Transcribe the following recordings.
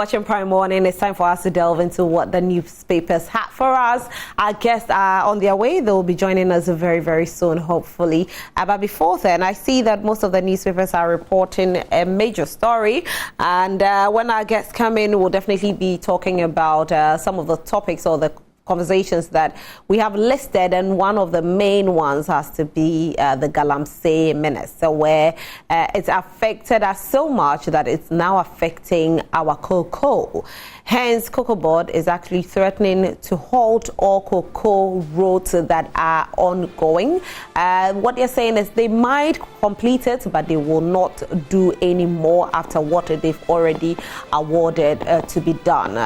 watching Prime Morning. It's time for us to delve into what the newspapers have for us. Our guests are on their way. They will be joining us very, very soon, hopefully. But before then, I see that most of the newspapers are reporting a major story. And when our guests come in, we'll definitely be talking about some of the topics or the conversations that we have listed, and one of the main ones has to be the Galamsey minister, where it's affected us so much that it's now affecting our cocoa. Hence, COCOBOD is actually threatening to halt all cocoa roads that are ongoing. What they're saying is they might complete it, but they will not do any more after what they've already awarded to be done.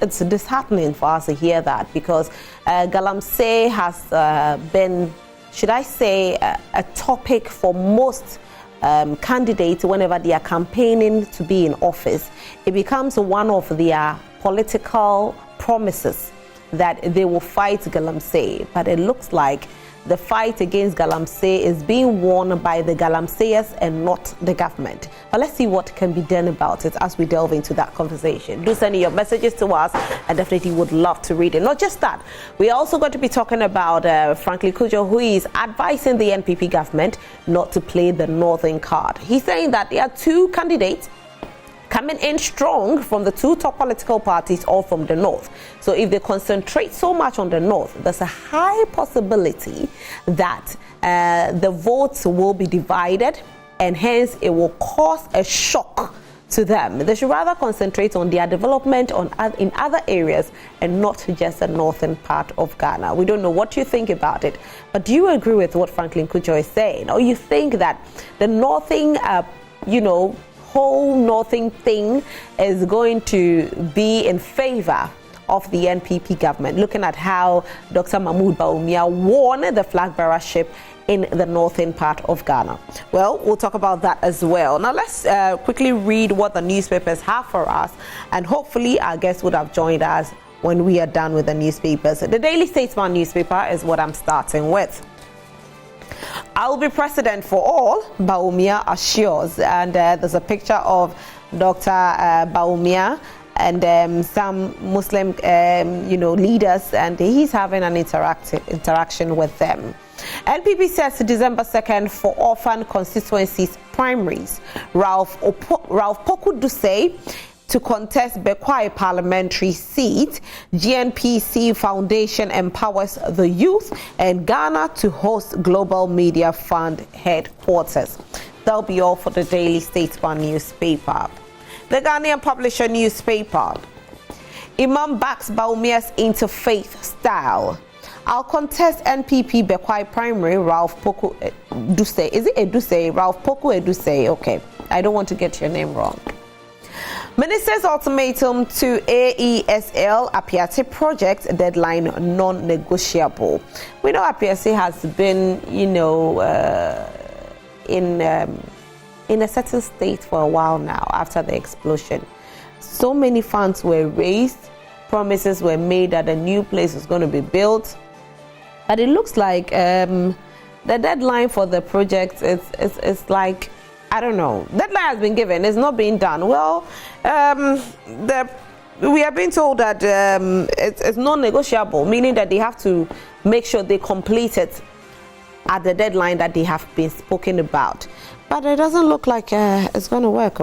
It's disheartening for us to hear that, because Galamsey has been, should I say, a topic for most candidates whenever they are campaigning to be in office. It becomes one of their political promises that they will fight Galamsey, but it looks like the fight against Galamsey is being won by the Galamseyers and not the government. But let's see what can be done about it as we delve into that conversation. Do send your messages to us. I definitely would love to read it. Not just that, we're also going to be talking about Franklin Cudjoe, who is advising the NPP government not to play the northern card. He's saying that there are two candidates coming in strong from the two top political parties, all from the north. So if they concentrate so much on the north, there's a high possibility that the votes will be divided, and hence it will cause a shock to them. They should rather concentrate on their development in other areas and not just the northern part of Ghana. We don't know what you think about it, but do you agree with what Franklin Cudjoe is saying? Or you think that the northern, whole northern thing is going to be in favor of the NPP government, looking at how Dr. Mahmoud Bawumia won the flag bearership in the northern part of Ghana? Well, we'll talk about that as well. Now, let's quickly read what the newspapers have for us, and hopefully our guests would have joined us when we are done with the newspapers. The Daily Statesman newspaper is what I'm starting with. I'll be president for all, Bawumia assures. And there's a picture of Dr. Bawumia and some Muslim, leaders, and he's having an interaction with them. NPP says December 2nd for orphan constituencies primaries. Ralph Poku-Dusay to contest Bekwai parliamentary seat. GNPC Foundation empowers the youth, and Ghana to host Global Media Fund headquarters. That'll be all for the Daily Statesman newspaper. The Ghanaian Publisher newspaper. Imam backs Bawumia's interfaith style. I'll contest NPP Bekwai primary. Ralph Poku-Dusay. Is it Edusay? Ralph Poku-Dusay. Okay. I don't want to get your name wrong. Minister's ultimatum to AESL Apiate project deadline non-negotiable. We know Apiate has been, in a certain state for a while now after the explosion. So many funds were raised, promises were made that a new place is going to be built, but it looks like the deadline for the project is like, I don't know. Deadline has been given. It's not being done. Well, we are being told that it's non-negotiable, meaning that they have to make sure they complete it at the deadline that they have been spoken about. But it doesn't look like it's going to work.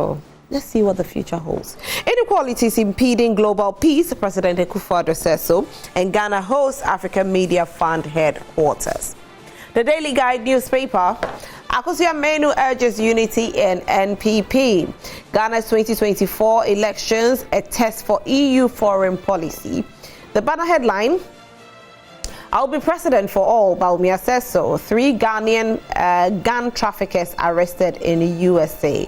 Let's see what the future holds. Inequalities impeding global peace. President Akufo-Addo says so. And Ghana hosts African Media Fund headquarters. The Daily Guide newspaper. Akosua Menu urges unity in NPP. Ghana's 2024 elections, a test for EU foreign policy. The banner headline, I'll be president for all, Bawumia says so. 3 Ghanaian gun traffickers arrested in the USA.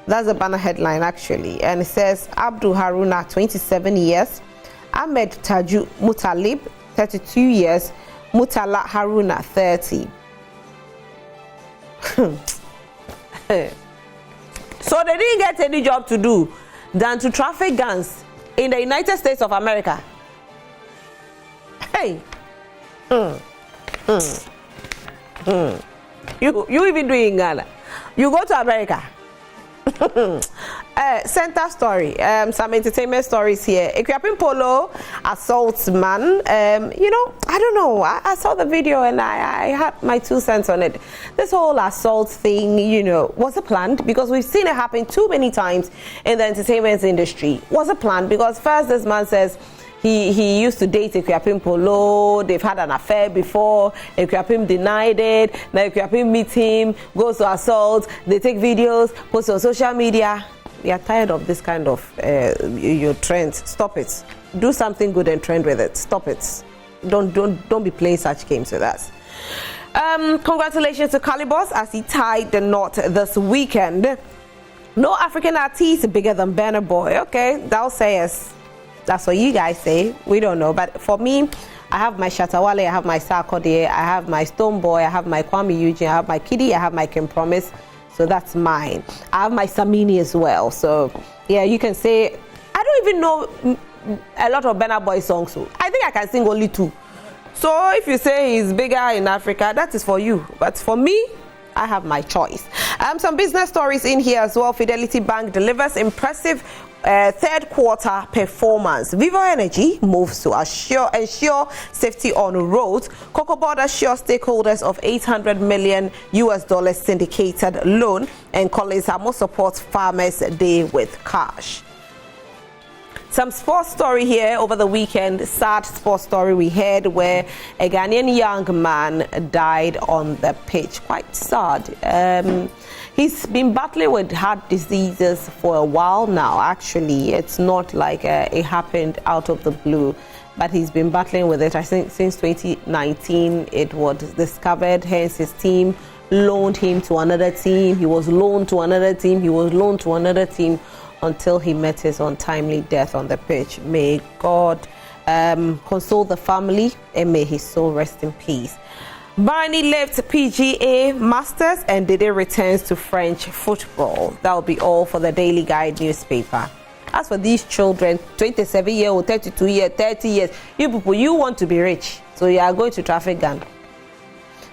That's the banner headline, actually. And it says, Abdul Haruna, 27 years. Ahmed Taju Mutalib, 32 years. Mutala Haruna, 30. So they didn't get any job to do than to traffic guns in the United States of America. Hey, you even do it in Ghana. You go to America. Center story. Some entertainment stories here. Equiapin Polo assaults man. I don't know. I saw the video and I had my 2 cents on it. This whole assault thing, was it planned? Because we've seen it happen too many times in the entertainment industry. Was it planned? Because first this man says he used to date Equiapin Polo. They've had an affair before. Equiapin denied it. Now Equiapin meets him, goes to assault. They take videos, post on social media. We are tired of this kind of your trend. Stop it. Do something good and trend with it. Stop it. Don't be playing such games with us. Congratulations to Calibos as he tied the knot this weekend. No African artist bigger than Burna Boy. Okay, that'll say yes. That's what you guys say. We don't know. But for me, I have my Shatawale, I have my Sarkodie, I have my Stone Boy, I have my Kwame Eugene, I have my Kiddy, I have my Kim Promise. So that's mine. I have my Samini as well. So yeah, you can say, I don't even know a lot of Burna Boy songs. So I think I can sing only 2. So if you say he's bigger in Africa, that is for you. But for me, I have my choice. Some business stories in here as well. Fidelity Bank delivers impressive third quarter performance. Vivo Energy moves to ensure safety on roads. COCOBOD assures stakeholders of $800 million syndicated loan, and Collins Hamo supports Farmers Day with cash. Some sports story here over the weekend. Sad sports story we heard where a Ghanaian young man died on the pitch. Quite sad. He's been battling with heart diseases for a while now. Actually, it's not like it happened out of the blue, but he's been battling with it. I think since 2019 it was discovered. Hence his team loaned him to another team. He was loaned to another team. He was loaned to another team until he met his untimely death on the pitch. May God console the family and may his soul rest in peace. Barney left PGA Masters and Dede returns to French football. That will be all for the Daily Guide newspaper. As for these children, 27-year-old, 32-year, 30 years, you people, you want to be rich. So you are going to traffic gang.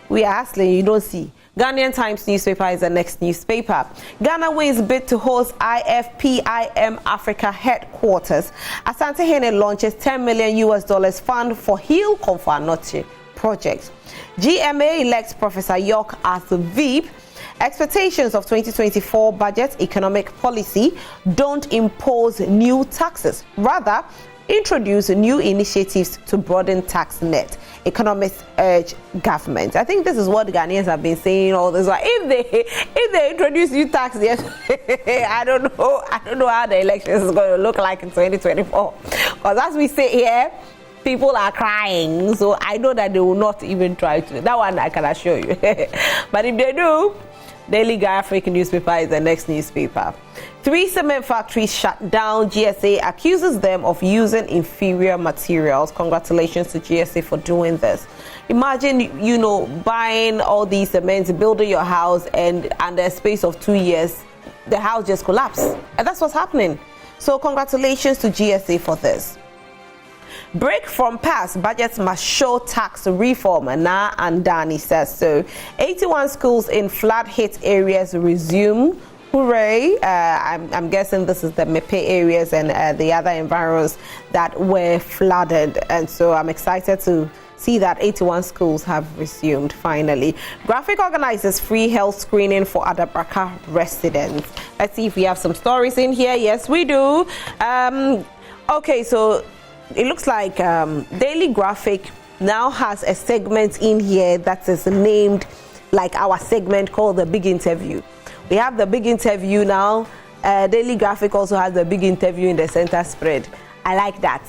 We are hustling, you don't see. Ghanaian Times newspaper is the next newspaper. Ghana wins bid to host IFPIM Africa headquarters. Asante Hene launches $10 million fund for Heal Komfanoche project. GMA elects Professor York as the VP. Expectations of 2024 budget economic policy: don't impose new taxes, rather introduce new initiatives to broaden tax net. Economists urge government. I think this is what Ghanaians have been saying all this while. If they introduce new tax, yes, I don't know how the elections is going to look like in 2024. Because as we say here, people are crying, so I know that they will not even try to. That one I can assure you. But if they do, Daily Guide African newspaper is the next newspaper. 3 cement factories shut down. GSA accuses them of using inferior materials. Congratulations to GSA for doing this. Imagine, buying all these cements, building your house, and under a space of 2 years, the house just collapsed. And that's what's happening. So congratulations to GSA for this. Break from past, budgets must show tax reform. Na and Dani says so. 81 schools in flood-hit areas resume. Hooray. I'm guessing this is the Mepe areas and the other environs that were flooded. And so I'm excited to see that 81 schools have resumed finally. Graphic organizes free health screening for Adabraka residents. Let's see if we have some stories in here. Yes, we do. Okay, so it looks like Daily Graphic now has a segment in here that is named like our segment called The Big Interview. We have The Big Interview now. Daily Graphic also has The Big Interview in the center spread. I like that.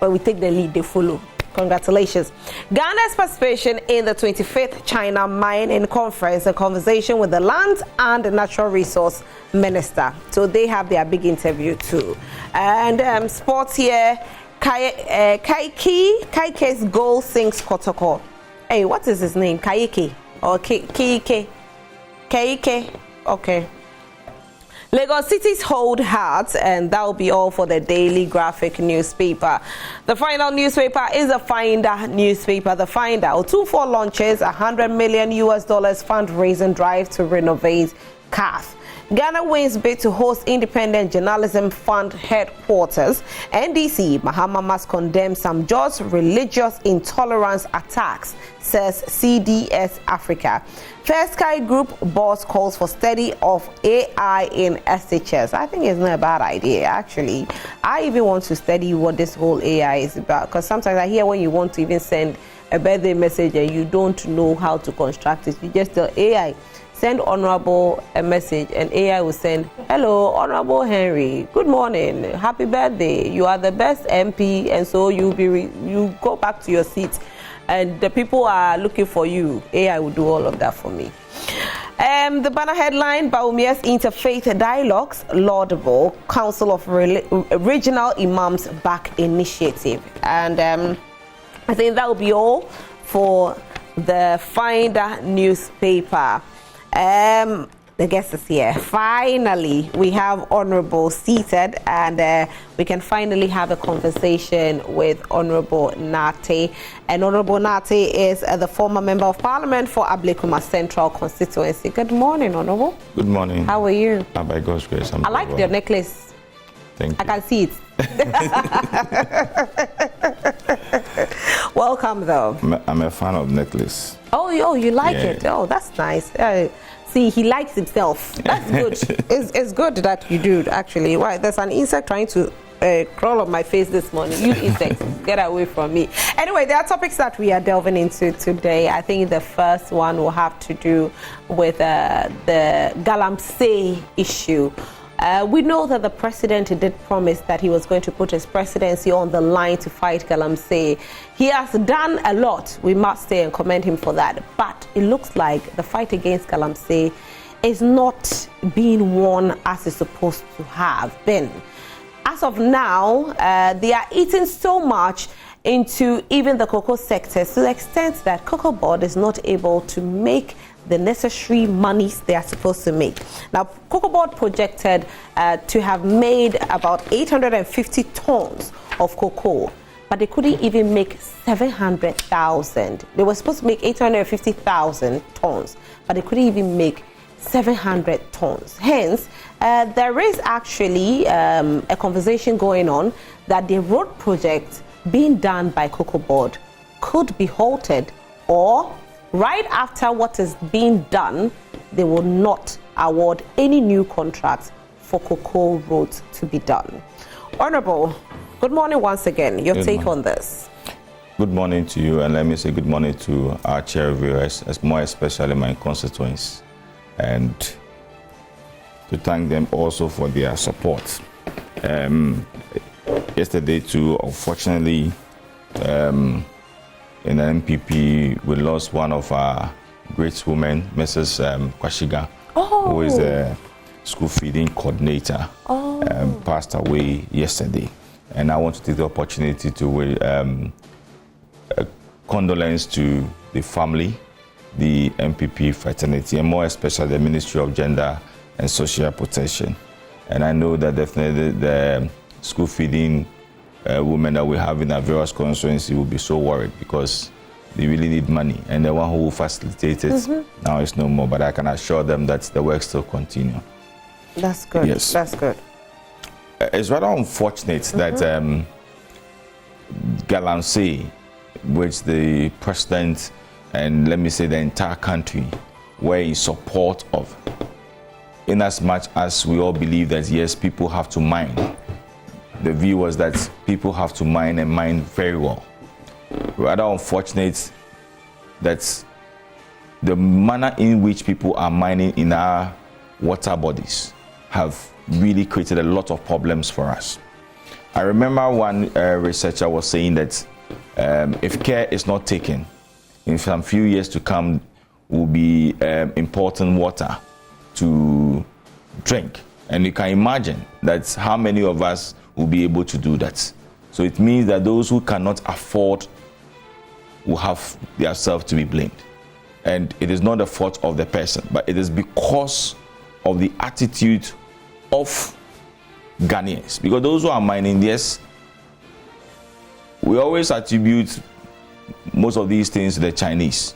But we take the lead, they follow. Congratulations. Ghana's participation in the 25th China Mining Conference, a conversation with the Land and Natural Resource Minister. So they have their big interview too. And sports here. Kaike's goal sinks Kotoko. Hey, what is his name? Kaike or Kaike? Okay. Lagos cities hold hearts, and that will be all for the Daily Graphic newspaper. The final newspaper is the Finder newspaper. The Finder, 24 launches $100 million fundraising drive to renovate CAF. Ghana wins bid to host Independent Journalism Fund headquarters. NDC, Mahama must condemn some George's religious intolerance attacks, says CDS Africa. First Sky Group boss calls for study of AI in SHS. I think it's not a bad idea, actually. I even want to study what this whole AI is about, because sometimes I hear when you want to even send a birthday message and you don't know how to construct it, you just tell AI, send Honorable a message, and AI will send, hello, Honorable Henry, good morning, happy birthday, you are the best MP, and so you go back to your seat, and the people are looking for you. AI will do all of that for me. The banner headline, Baumia's Interfaith Dialogues, laudable, Council of Regional Imams back initiative. And I think that will be all for the Finder newspaper. The guest is here. Finally, we have Honorable seated, and we can finally have a conversation with Honorable Nate. And Honorable Nate is the former Member of Parliament for Ablekuma Central Constituency. Good morning, Honorable. Good morning. How are you? By God's grace, I like your necklace. Thank you. I can see it. Welcome, though. I'm a fan of necklace. Oh, you like it? Oh, that's nice. See, he likes himself. That's good. It's good that you do, actually. Right, there's an insect trying to crawl on my face this morning. You insects, get away from me. Anyway, there are topics that we are delving into today. I think the first one will have to do with the Galamsey issue. We know that the president did promise that he was going to put his presidency on the line to fight Galamsey. He has done a lot, we must say, and commend him for that. But it looks like the fight against Galamsey is not being won as it's supposed to have been. As of now, they are eating so much into even the cocoa sector to the extent that COCOBOD is not able to make the necessary monies they are supposed to make. Now, COCOBOD projected to have made about 850 tons of cocoa, but they couldn't even make 700,000. They were supposed to make 850,000 tons, but they couldn't even make 700 tons. Hence, there is actually a conversation going on that the road project being done by COCOBOD could be halted, or right after what is being done, they will not award any new contracts for cocoa roads to be done. Honorable, good morning once again. Your take on this. Good morning to you, and let me say good morning to our chair viewers, more especially my constituents, and to thank them also for their support. Yesterday too, unfortunately, in the MPP, we lost one of our great women, Mrs. Kwashiga, who is a school feeding coordinator, passed away yesterday. And I want to take the opportunity to condolence to the family, the MPP fraternity, and more especially the Ministry of Gender and Social Protection. And I know that definitely the school feeding women that we have in our various constituencies will be so worried, because they really need money, and the one who facilitated it now is no more. But I can assure them that the work still continue. That's good. Yes, that's good. It's rather unfortunate that Galamsey, which the president and let me say the entire country were in support of, in as much as we all believe that yes, people have to mine. The view was that people have to mine, and mine very well. Rather unfortunate that the manner in which people are mining in our water bodies have really created a lot of problems for us. I remember one researcher was saying that if care is not taken, in some few years to come, will be importing water to drink. And you can imagine that's how many of us will be able to do that. So it means that those who cannot afford will have themselves to be blamed. And it is not the fault of the person, but it is because of the attitude of Ghanaians. Because those who are mining, yes, we always attribute most of these things to the Chinese.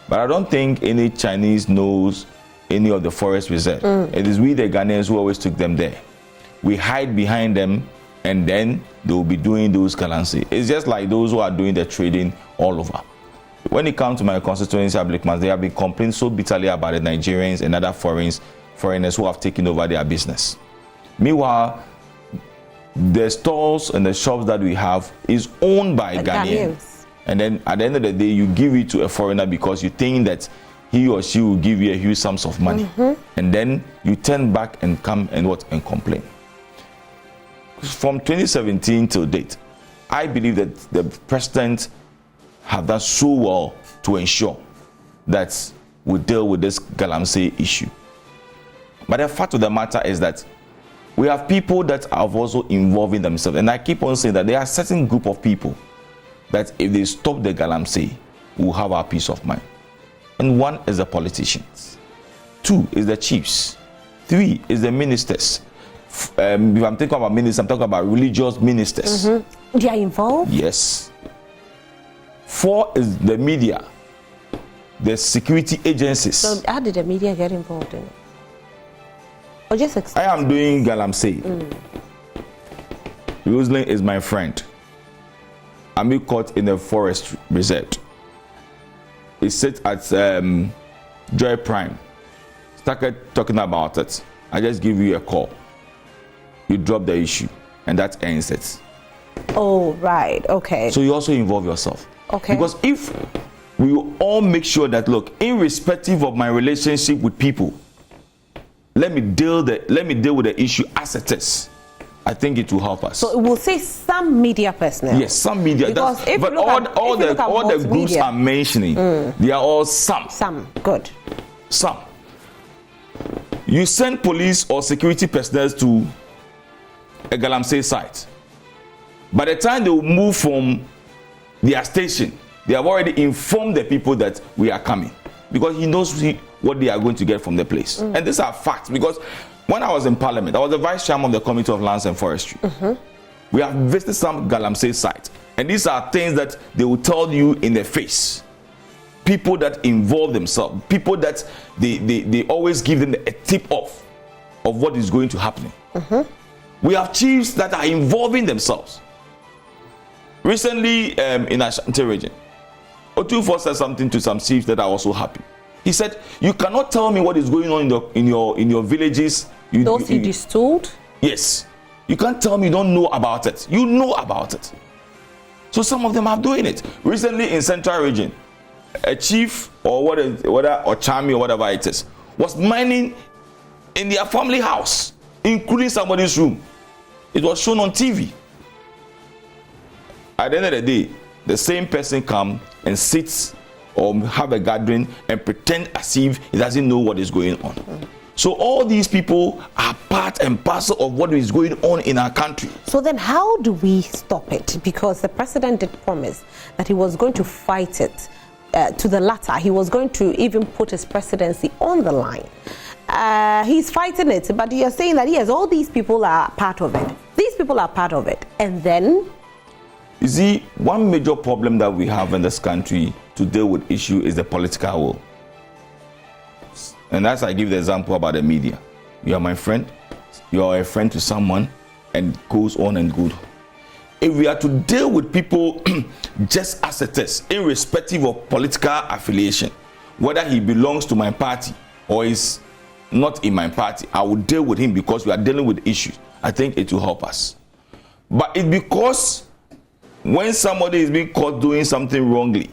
But I don't think any Chinese knows any of the forest reserve. It is we, the Ghanaians, who always took them there. We hide behind them, and then they will be doing those Galamsey. It's just like those who are doing the trading all over. When it comes to my constituency, they have been complaining so bitterly about the Nigerians and other foreigners who have taken over their business. Meanwhile, the stores and the shops that we have is owned by Ghanaians. And then at the end of the day, you give it to a foreigner because you think that he or she will give you a huge sums of money. And then you turn back and come and complain. From 2017 till date, I believe that the president have done so well to ensure that we deal with this Galamsey issue. But the fact of the matter is that we have people that are also involving themselves. And I keep on saying that there are a certain group of people that if they stop the Galamsey, we'll have our peace of mind. And one is the politicians. Two is the chiefs. Three is the ministers. If I'm talking about ministers, I'm talking about religious ministers. They are involved? Yes. Four is the media, the security agencies. So how did the media get involved in it? Or just explain? I am doing Galamsey. Rosalind is my friend. I'm being caught in a forest reserve. He sits at Joy Prime. Started talking about it. I just give you a call. You drop the issue, and that ends it. Oh, right. Okay. So you also involve yourself. Okay. Because if we all make sure that, look, irrespective of my relationship with people, let me deal with the issue as it is, I think it will help us. So it will say some media personnel. Yes, some media. Because But all the groups I'm mentioning, they are all some. Some. Good. Some. You send police or security personnel to a Galamsey site. By the time they will move from their station, they have already informed the people that we are coming, because he knows what they are going to get from the place. And these are facts, because when I was in Parliament, I was the vice chairman of the Committee of Lands and Forestry. We have visited some Galamsey sites, and these are things that they will tell you in the face. People that involve themselves, people that they always give them a tip off of what is going to happen. We have chiefs that are involving themselves. Recently, in Ashanti region, Otufo said something to some chiefs that are also happy. He said, "You cannot tell me what is going on in your villages." Those you told? Yes. You can't tell me you don't know about it. You know about it. So some of them are doing it. Recently in Central region, a chief or Chami or whatever it is was mining in their family house, including somebody's room. It was shown on TV. At the end of the day, the same person come and sits or have a gathering and pretend as if he doesn't know what is going on. So all these people are part and parcel of what is going on in our country. So then how do we stop it? Because the president did promise that he was going to fight it to the latter. He was going to even put his presidency on the line. He's fighting it, but you're saying that yes, all these people are part of it. These people are part of it. And then? You see, one major problem that we have in this country to deal with issue is the political will. And as I give the example about the media, you are my friend, you are a friend to someone, and goes on and good. If we are to deal with people just as it is, irrespective of political affiliation, whether he belongs to my party or is not in my party, I will deal with him because we are dealing with issues. I think it will help us. But it's because when somebody is being caught doing something wrongly,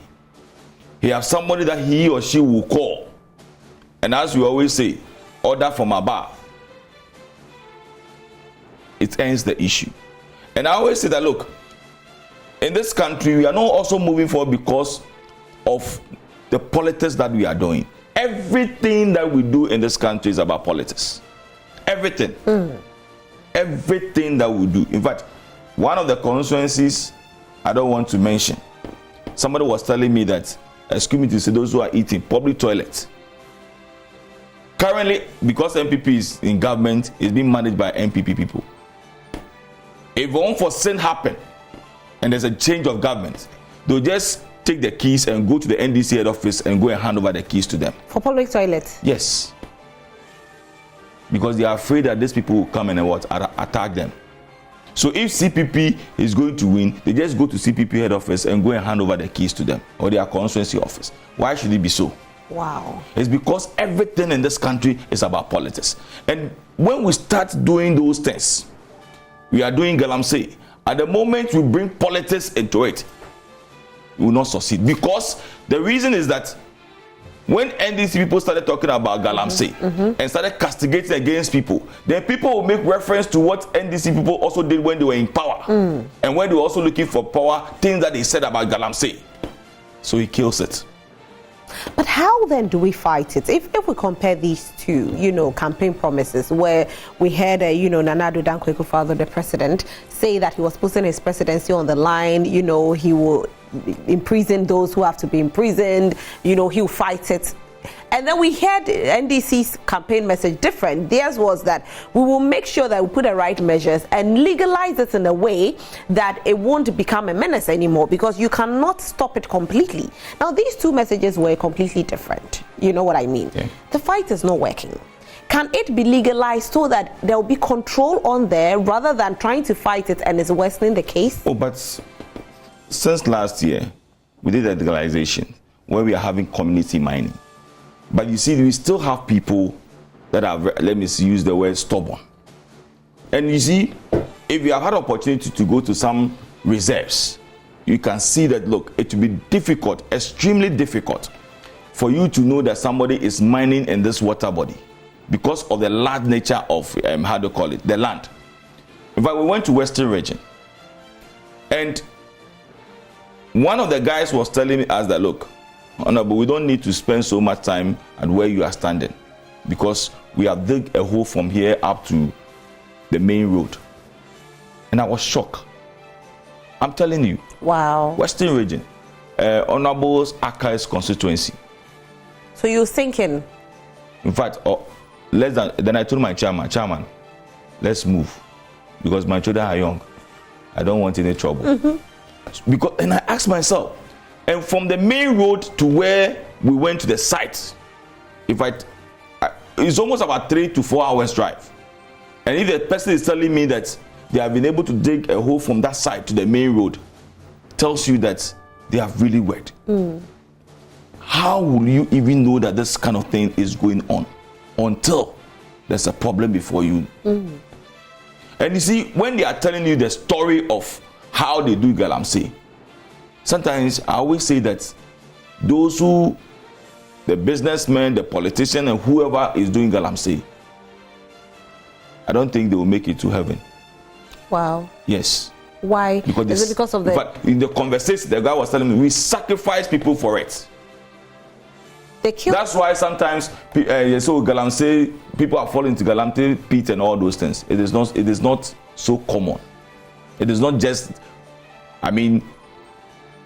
he has somebody that he or she will call. And as we always say, order from above. It ends the issue. And I always say that, look, in this country, we are not also moving forward because of the politics that we are doing. Everything that we do in this country is about politics. Everything. Everything that we do. In fact, one of the constituencies I don't want to mention, somebody was telling me that, excuse me to say, those who are eating public toilets. Currently, because MPP is in government, it's being managed by MPP people. If unforeseen happen and there's a change of government, they'll just take the keys and go to the NDC head office and go and hand over the keys to them. For public toilets? Yes. because they are afraid that these people will come and attack them. So if CPP is going to win, they just go to CPP head office and go and hand over the keys to them, or their constituency office. Why should it be so? Wow. It's because everything in this country is about politics. And when we start doing those things, we are doing Galamsey. At the moment we bring politics into it, we will not succeed. Because the reason is that when NDC people started talking about Galamsey and started castigating against people, then people will make reference to what NDC people also did when they were in power. And when they were also looking for power, things that they said about Galamsey. So he kills it. But how then do we fight it? If we compare these two, campaign promises, where we had, Nana Addo Dankwa Akufo-Addo, the president, say that he was putting his presidency on the line, he will imprison those who have to be imprisoned, he'll fight it. And then we heard NDC's campaign message different. Theirs was that we will make sure that we put the right measures and legalize it in a way that it won't become a menace anymore, because you cannot stop it completely. Now, these two messages were completely different. You know what I mean? Yeah. The fight is not working. Can it be legalized so that there will be control on there rather than trying to fight it and it's worsening the case? Oh, but since last year, we did a legalization where we are having community mining. But you see, we still have people that are, let me use the word, stubborn. And you see, if you have had opportunity to go to some reserves, you can see that, look, it will be difficult, extremely difficult, for you to know that somebody is mining in this water body because of the large nature of, the land. In fact, we went to Western region, and one of the guys was telling us that, look, Honorable, we don't need to spend so much time at where you are standing, because we have dug a hole from here up to the main road. And I was shocked. I'm telling you. Wow. Western region, Honorable's Archives constituency. So you're thinking? In fact, then I told my chairman, let's move, because my children are young. I don't want any trouble. And I asked myself, and from the main road to where we went to the site, it's almost about 3 to 4 hours drive. And if the person is telling me that they have been able to dig a hole from that side to the main road, tells you that they have really worked. How will you even know that this kind of thing is going on until there's a problem before you? And you see, when they are telling you the story of how they do Galamsey, sometimes I always say that those who, the businessmen, the politician, and whoever is doing Galamsey, I don't think they will make it to heaven. Wow. Yes. Why? Because is it because of the... But in the conversation, the guy was telling me, we sacrifice people for it. They kill. That's why sometimes Galamsey, people are falling into Galamsey pit and all those things. It is not so common. It is not just,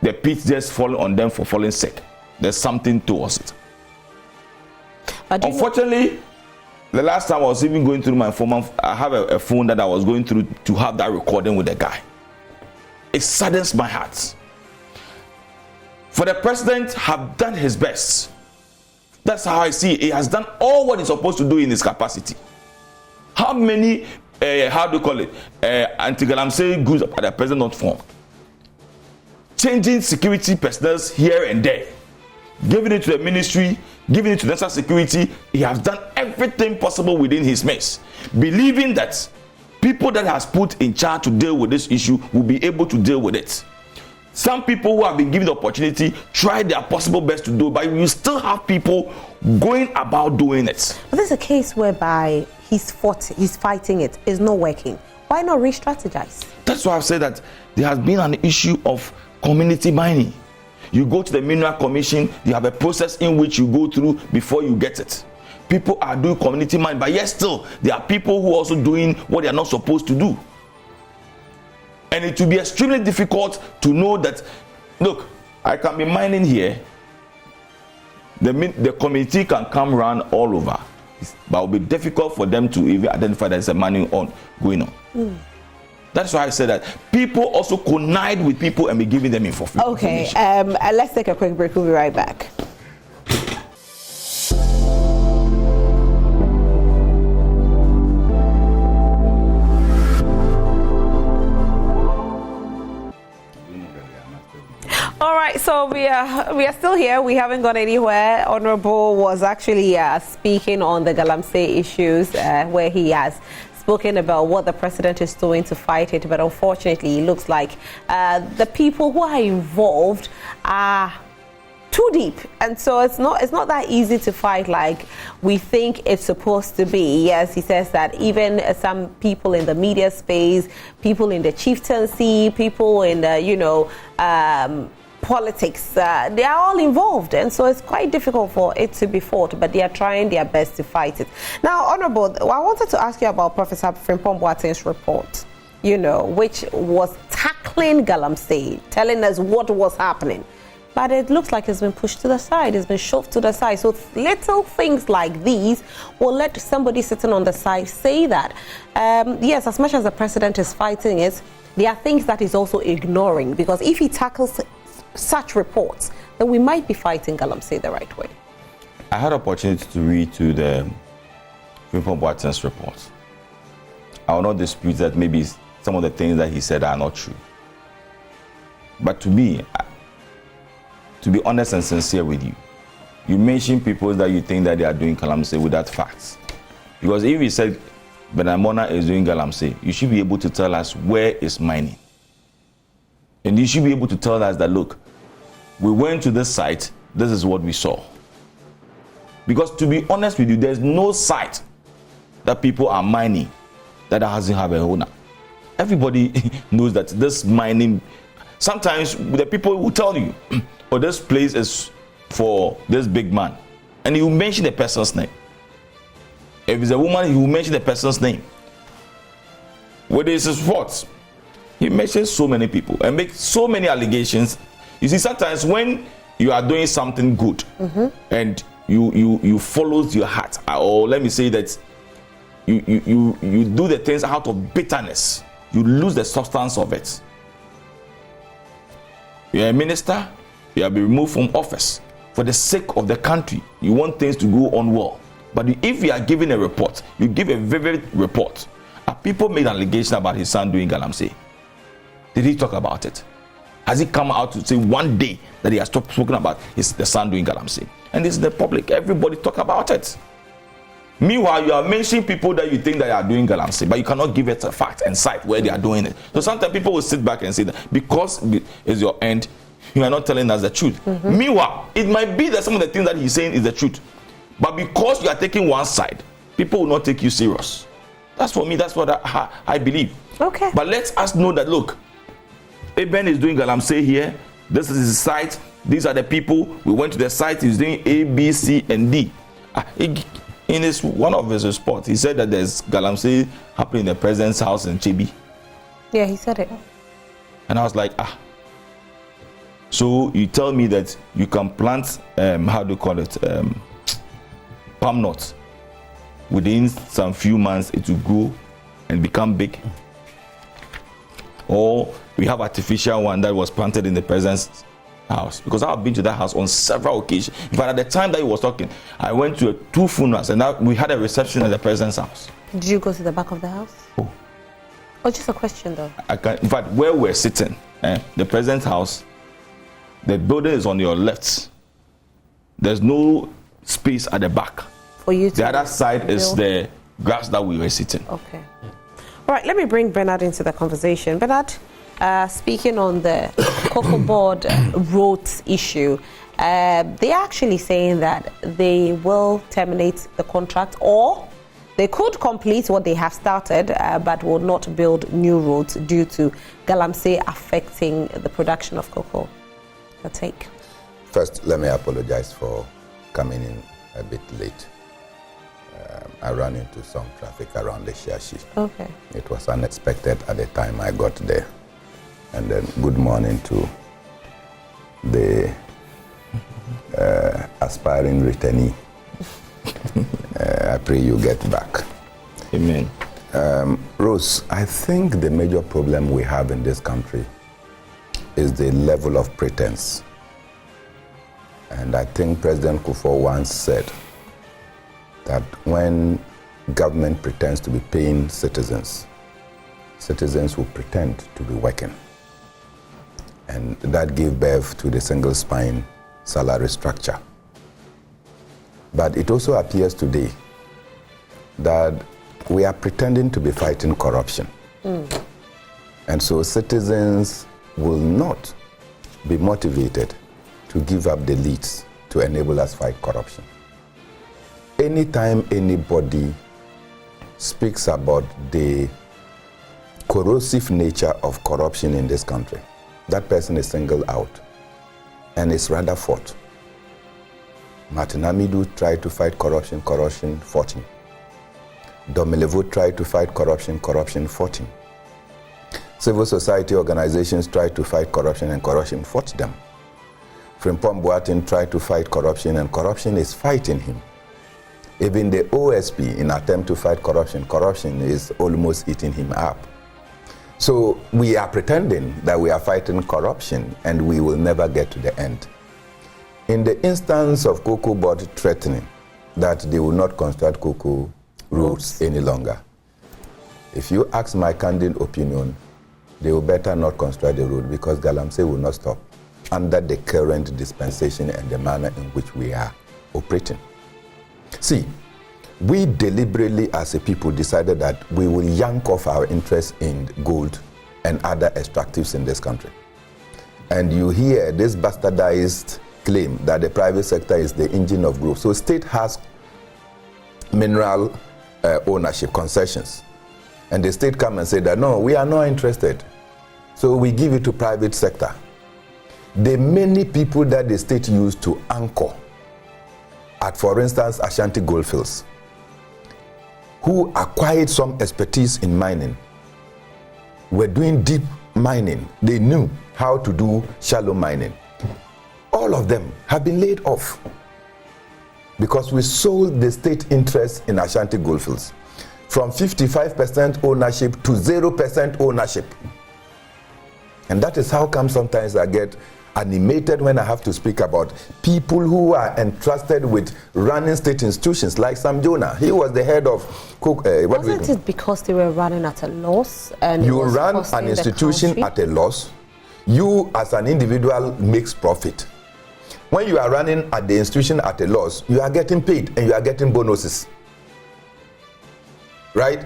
the pit just fall on them for falling sick. There's something towards it. Unfortunately, the last time I was even going through my phone, I have a phone that I was going through to have that recording with the guy. It saddens my heart. For the president have done his best. That's how I see it. He has done all what he's supposed to do in his capacity. How many, anti-Galamsey groups are the president not formed? Changing security personnel here and there, giving it to the ministry, giving it to national security. He has done everything possible within his means, believing that people that has put in charge to deal with this issue will be able to deal with it. Some people who have been given the opportunity try their possible best to do, but you still have people going about doing it. But there's a case whereby he's fighting it, it's not working. Why not re-strategize? That's why I've said that there has been an issue of community mining. You go to the Mineral Commission, you have a process in which you go through before you get it. People are doing community mining, but yet still, there are people who are also doing what they are not supposed to do. And it will be extremely difficult to know that, look, I can be mining here, the community can come around all over, but it will be difficult for them to even identify there's a mining going on. That's why I said that people also connive with people and be giving them information. Okay, let's take a quick break. We'll be right back. right, so we are still here. We haven't gone anywhere. Honorable was actually speaking on the Galamsey issues, where he has spoken about what the president is doing to fight it, but unfortunately, it looks like the people who are involved are too deep, and so it's not that easy to fight like we think it's supposed to be. Yes, he says that even some people in the media space, people in the chieftaincy, people in the politics, they are all involved, and so it's quite difficult for it to be fought, but they are trying their best to fight it. Now, Honorable, I wanted to ask you about Professor Frimpong Boateng's report, which was tackling Galamsey, telling us what was happening. But it looks like it's been pushed to the side, it's been shoved to the side. So little things like these will let somebody sitting on the side say that, yes, as much as the president is fighting it, there are things that he's also ignoring, because if he tackles such reports, then we might be fighting Galamsey the right way. I had opportunity to read to the Frimpong Boateng's report. I will not dispute that maybe some of the things that he said are not true. But to me, to be honest and sincere with you, you mention people that you think that they are doing Galamsey without facts. Because if you said Mornah is doing Galamsey, you should be able to tell us where is mining. And you should be able to tell us that, look, we went to this site, this is what we saw. Because to be honest with you, there's no site that people are mining that doesn't have a owner. Everybody knows that this mining, sometimes the people will tell you, oh, this place is for this big man. And you mention the person's name. If it's a woman, you mention the person's name. Whether it's sports, he mentions so many people and makes so many allegations. You see, sometimes when you are doing something good and you follow your heart, or let me say that you do the things out of bitterness, you lose the substance of it. You're a minister, you have been removed from office for the sake of the country. You want things to go on well. But if you are giving a report, you give a vivid report. People made an allegation about his son doing Galamsey. Did he talk about it? Has he come out to say one day that he has spoken about the son doing Galamsey? And it's the public. Everybody talk about it. Meanwhile, you are mentioning people that you think that are doing Galamsey, but you cannot give it a fact and cite where they are doing it. So sometimes people will sit back and say that because it's your end, you are not telling us the truth. Meanwhile, it might be that some of the things that he's saying is the truth. But because you are taking one side, people will not take you serious. That's for me, that's what I believe. Okay. But let us know that, look, Eben is doing Galamsey here. This is his site. These are the people. We went to the site. He's doing A, B, C, and D. In one of his reports, he said that there's Galamsey happening in the president's house in Chibi. Yeah, he said it. And I was like, So you tell me that you can plant, how do you call it, palm nuts. Within some few months, it will grow and become big. Or we have artificial one that was planted in the president's house. Because I've been to that house on several occasions. But at the time that he was talking, I went to 2 funerals and we had a reception at the president's house. Did you go to the back of the house? Oh, just a question though. In fact, where we're sitting, the president's house, the building is on your left. There's no space at the back. For you to the other side is the grass that we were sitting. Okay. All right, let me bring Bernard into the conversation. Bernard, speaking on the COCOBOD roads issue, they're actually saying that they will terminate the contract, or they could complete what they have started, but will not build new roads due to Galamsey affecting the production of cocoa. Your take? First, let me apologize for coming in a bit late. I ran into some traffic around the Shiashi. Okay. It was unexpected at the time I got there. And then good morning to the aspiring returnee. I pray you get back. Amen. Rose, I think the major problem we have in this country is the level of pretense. And I think President Kufuor once said that when government pretends to be paying citizens, citizens will pretend to be working. And that gave birth to the single spine salary structure. But it also appears today that we are pretending to be fighting corruption. And so citizens will not be motivated to give up the leads to enable us fight corruption. Anytime anybody speaks about the corrosive nature of corruption in this country, that person is singled out and is rather fought. Martin Amidu tried to fight corruption, corruption fought him. Domelevo tried to fight corruption, corruption fought him. Civil society organizations tried to fight corruption and corruption fought them. Frimpong Boateng tried to fight corruption and corruption is fighting him. Even the OSP, in attempt to fight corruption, corruption is almost eating him up. So we are pretending that we are fighting corruption and we will never get to the end. In the instance of COCOBOD threatening that they will not construct cocoa roads any longer, if you ask my candid opinion, they will better not construct the road because Galamsey will not stop under the current dispensation and the manner in which we are operating. See, we deliberately as a people decided that we will yank off our interest in gold and other extractives in this country. And you hear this bastardized claim that the private sector is the engine of growth. So state has mineral ownership concessions. And the state come and say that, no, we are not interested. So we give it to private sector. The many people that the state used to anchor at, for instance, Ashanti Goldfields, who acquired some expertise in mining, were doing deep mining. They knew how to do shallow mining. All of them have been laid off because we sold the state interest in Ashanti Goldfields from 55% ownership to 0% ownership. And that is how come sometimes I get animated when I have to speak about people who are entrusted with running state institutions, like Sam Jonah. He was the head of Wasn't it because they were running at a loss? And you run an institution at a loss, you as an individual makes profit. When you are running at the institution at a loss, you are getting paid and you are getting bonuses. Right?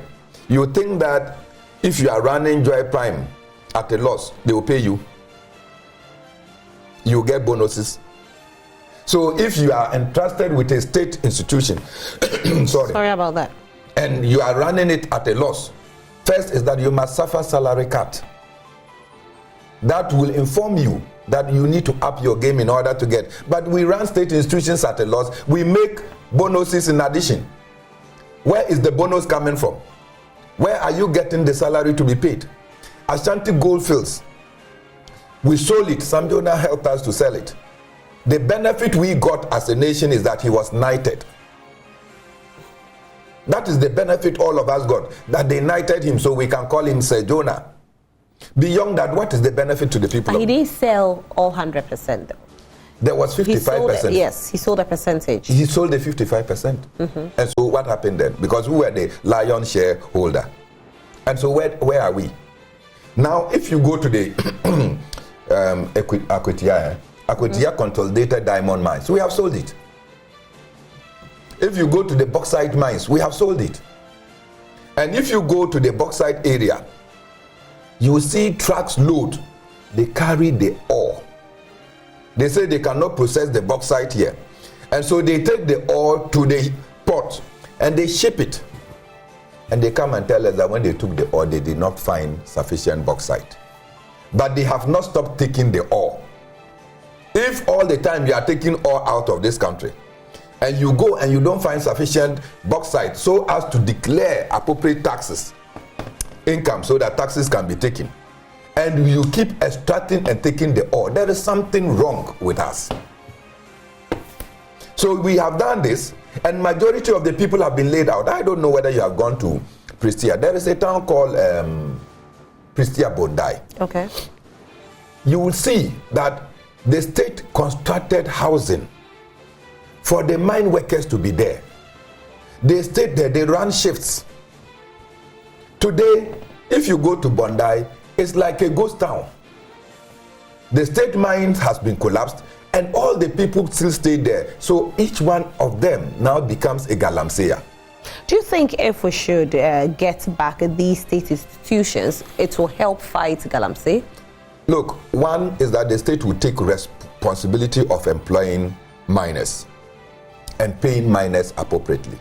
You think that if you are running Joy Prime at a loss, they will pay you. You get bonuses. So if you are entrusted with a state institution, sorry about that, and you are running it at a loss, first is that you must suffer salary cut. That will inform you that you need to up your game in order to get. But we run state institutions at a loss. We make bonuses in addition. Where is the bonus coming from? Where are you getting the salary to be paid? Ashanti Goldfields, we sold it. Sam Jonah helped us to sell it. The benefit we got as a nation is that he was knighted. That is the benefit all of us got, that they knighted him so we can call him Sir Jonah. Beyond that, what is the benefit to the people? He didn't sell all 100% though. There was 55%. Yes, he sold a percentage. He sold the 55%. And so what happened then? Because we were the lion shareholder. And so where are we? Now, if you go to the Akwetia consolidated diamond mines, we have sold it. If you go to the bauxite mines, we have sold it. And if you go to the bauxite area, you will see trucks load. They carry the ore. They say they cannot process the bauxite here. And so they take the ore to the port and they ship it. And they come and tell us that when they took the ore, they did not find sufficient bauxite. But they have not stopped taking the ore. If all the time you are taking ore out of this country, and you go and you don't find sufficient bauxite so as to declare appropriate taxes, income, so that taxes can be taken, and you keep extracting and taking the ore, there is something wrong with us. So we have done this, and majority of the people have been laid out. I don't know whether you have gone to Prestia. There is a town called Prestia Bodai. Okay. You will see that the state constructed housing for the mine workers to be there. They stayed there, they run shifts. Today, if you go to Bondi, it's like a ghost town. The state mine has been collapsed, and all the people still stay there. So each one of them now becomes a Galamsey. Do you think if we should get back these state institutions, it will help fight Galamsey? Look, one is that the state will take responsibility of employing miners and paying miners appropriately.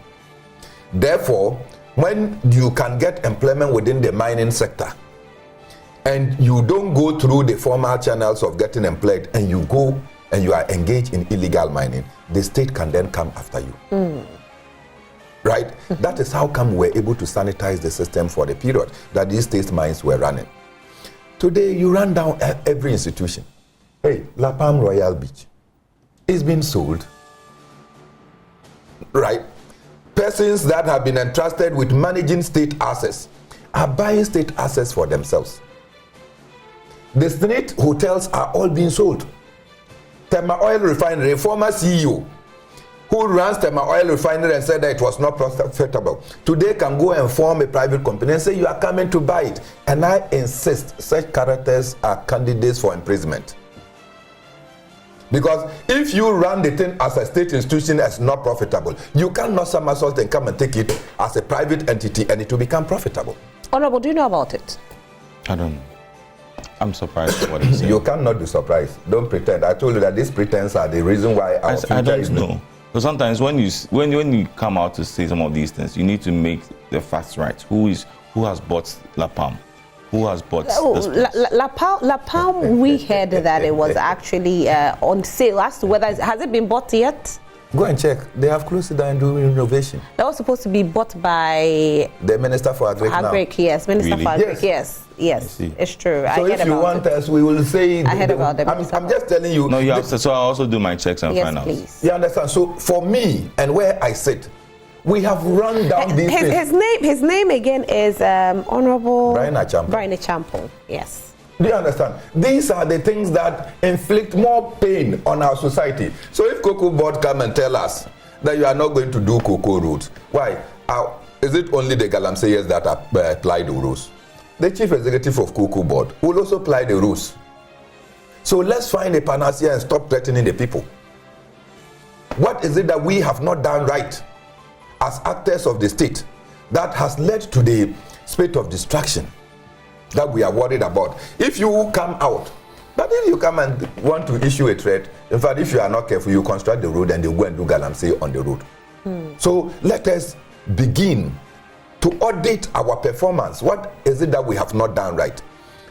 Therefore, when you can get employment within the mining sector and you don't go through the formal channels of getting employed and you go and you are engaged in illegal mining, the state can then come after you. Right? That is how come we're able to sanitize the system for the period that these state mines were running. Today, you run down every institution. Hey, La Palm Royal Beach is being sold. Right? Persons that have been entrusted with managing state assets are buying state assets for themselves. The state hotels are all being sold. Tema Oil Refinery, former CEO who runs Tema Oil Refinery and said that it was not profitable, today can go and form a private company and say you are coming to buy it. And I insist such characters are candidates for imprisonment. Because if you run the thing as a state institution as not profitable, you cannot somersault and come and take it as a private entity and it will become profitable. Honorable, do you know about it? I don't know. I'm surprised at what he's saying. You cannot be surprised. Don't pretend. I told you that these pretense are the reason why our future I don't is know. Because sometimes when you come out to say some of these things, you need to make the facts right. Who has bought La Palm? Who has bought La Palm, we heard that it was actually on sale. As to whether has it been bought yet? Go and check. They have closed it down and doing renovation. That was supposed to be bought by the Minister for Agric now. Yes, Minister Really? for Agric. Yes, it's true. So if you want us, we will say. I heard about them. I'm just telling you. No, you have to. So I also do my checks and find out. Yes, please. You understand? So for me and where I sit, we have run down these things. His name again is Honorable Brian Achampo. Brian Achampo. Yes. Do you understand? These are the things that inflict more pain on our society. So if COCOBOD come and tell us that you are not going to do cocoa roads, why? Is it only the Galamseyers that apply the rules? The chief executive of COCOBOD will also apply the rules. So let's find a panacea and stop threatening the people. What is it that we have not done right as actors of the state that has led to the spate of destruction that we are worried about? If you come out, but if you come and want to issue a threat, in fact, if you are not careful, you construct the road and they go and do Galamsey on the road. So let us begin to audit our performance. What is it that we have not done right?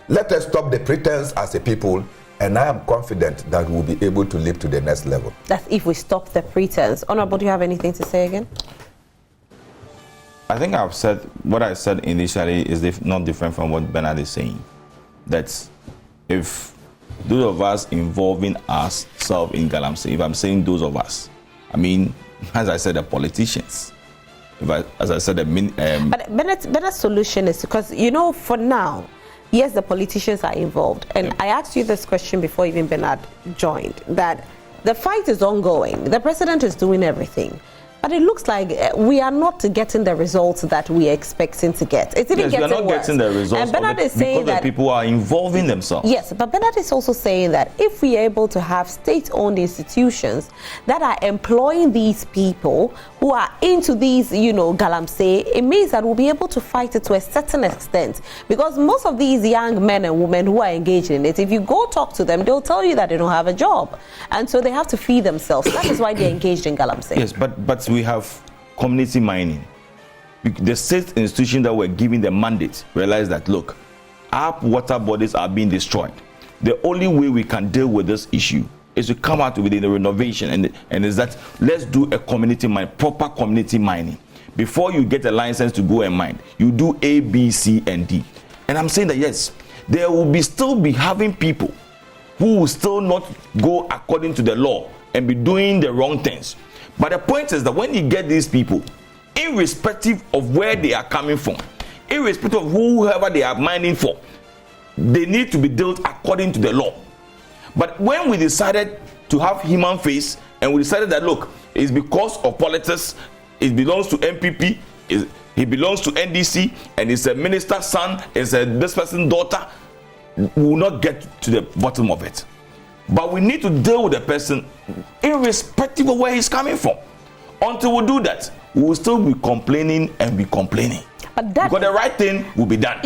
Let us stop the pretense as a people, and I am confident that we'll be able to live to the next level. That's if we stop the pretense. Honorable, do you have anything to say again? I think I've said what I said initially is not different from what Bernard is saying. That if those of us involving ourselves in Galamsey, if I'm saying those of us, I mean, as I said, the politicians. As I said, but Bernard's solution is because, for now, yes, the politicians are involved. And I asked you this question before even Bernard joined, that the fight is ongoing. The president is doing everything. But it looks like we are not getting the results that we are expecting to get. It's even getting worse. We are not getting the results and Bernard is saying because the people are involving themselves. Yes, but Bernard is also saying that if we are able to have state-owned institutions that are employing these people who are into these, Galamsey, it means that we'll be able to fight it to a certain extent. Because most of these young men and women who are engaged in it, if you go talk to them, they'll tell you that they don't have a job. And so they have to feed themselves. That is why they're engaged in Galamsey. Yes, but we have community mining. The state institution that were given the mandate realized that, look, our water bodies are being destroyed. The only way we can deal with this issue is to come out with the renovation, and is that let's do a community mine, proper community mining. Before you get a license to go and mine, you do A, B, C, and D. And I'm saying that yes, there will still be having people who will still not go according to the law and be doing the wrong things. But the point is that when you get these people, irrespective of where they are coming from, irrespective of whoever they are mining for, they need to be dealt according to the law. But when we decided to have human face, and we decided that, look, it's because of politics, it belongs to MPP, he belongs to NDC, and it's a minister's son, it's this person's daughter, we will not get to the bottom of it. But we need to deal with the person irrespective of where he's coming from. Until we do that, we will still be complaining and be complaining. Because the right thing will be done.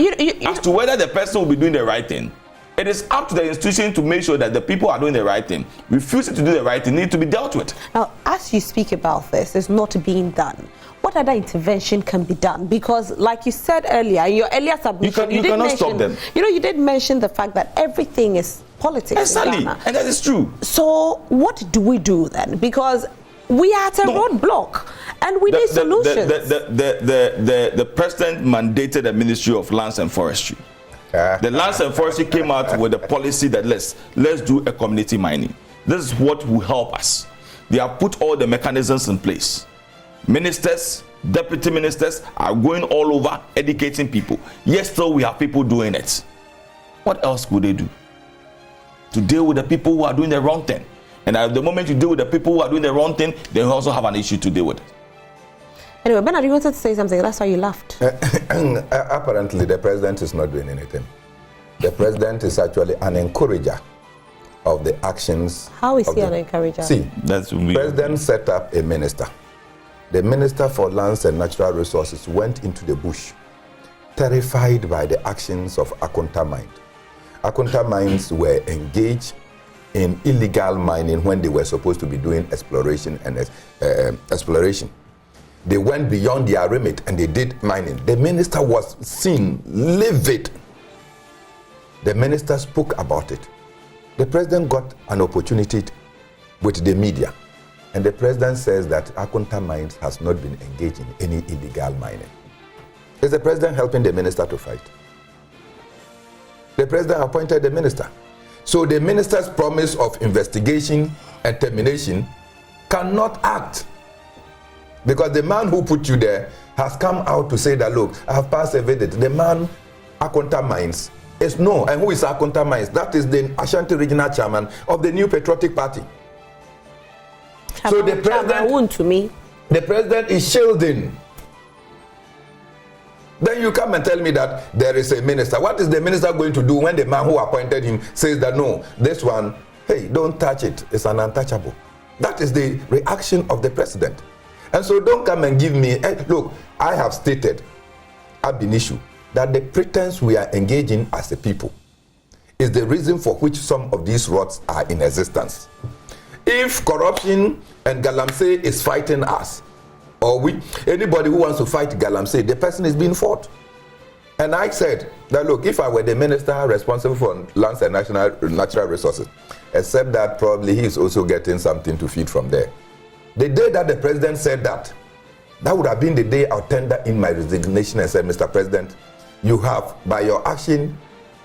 As to whether the person will be doing the right thing, it is up to the institution to make sure that the people are doing the right thing. Refusing to do the right thing need to be dealt with. Now, as you speak about this, it's not being done. What other intervention can be done? Because, like you said earlier, in your earlier submission, you cannot stop them. You did mention the fact that everything is politics. Exactly, and that is true. So, what do we do then? Because we are at a roadblock, and we need solutions. The president mandated the Ministry of Lands and Forestry. The Lands and Forestry came out with a policy that let's do a community mining. This is what will help us. They have put all the mechanisms in place. Ministers, deputy ministers are going all over educating people. Yes, still we have people doing it. What else would they do to deal with the people who are doing the wrong thing? And at the moment you deal with the people who are doing the wrong thing, they also have an issue to deal with it. Anyway, Bernard, you wanted to say something. That's why you laughed. Apparently, the president is not doing anything. The president is actually an encourager of the actions. How is he an encourager? See, the president set up a minister. The Minister for Lands and Natural Resources went into the bush, terrified by the actions of Akonta Mines. Akonta Mines were engaged in illegal mining when they were supposed to be doing exploration and exploration. They went beyond their remit and they did mining. The minister was seen livid. The minister spoke about it. The president got an opportunity with the media. And the president says that Akonta Mines has not been engaged in any illegal mining. Is the president helping the minister to fight? The president appointed the minister. So the minister's promise of investigation and termination cannot act. Because the man who put you there has come out to say that, look, I have persevered. The man, Akonta Mines, is no. And who is Akonta Mines? That is the Ashanti regional chairman of the New Patriotic Party. So the president is shielding. Then you come and tell me that there is a minister. What is the minister going to do when the man who appointed him says that no, this one, hey, don't touch it, it's an untouchable? That is the reaction of the president. And so don't come and give me, look, I have stated ab initio that the pretense we are engaging as a people is the reason for which some of these roads are in existence. If corruption and Galamsey is fighting us, or anybody who wants to fight Galamsey, the person is being fought. And I said that, look, if I were the minister responsible for lands and natural resources, except that probably he is also getting something to feed from there. The day that the president said that, that would have been the day I'll tender in my resignation and said, Mr. President, you have, by your action,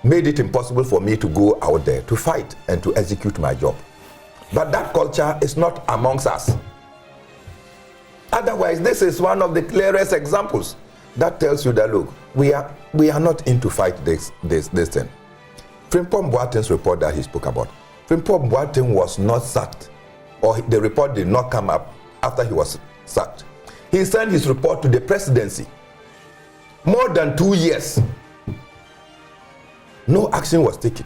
made it impossible for me to go out there to fight and to execute my job. But that culture is not amongst us. Otherwise, this is one of the clearest examples that tells you that, look, we are not in to fight this thing. Frimpong Boateng's report that he spoke about, Frimpong Boateng was not sacked, or the report did not come up after he was sacked. He sent his report to the presidency. More than 2 years. No action was taken.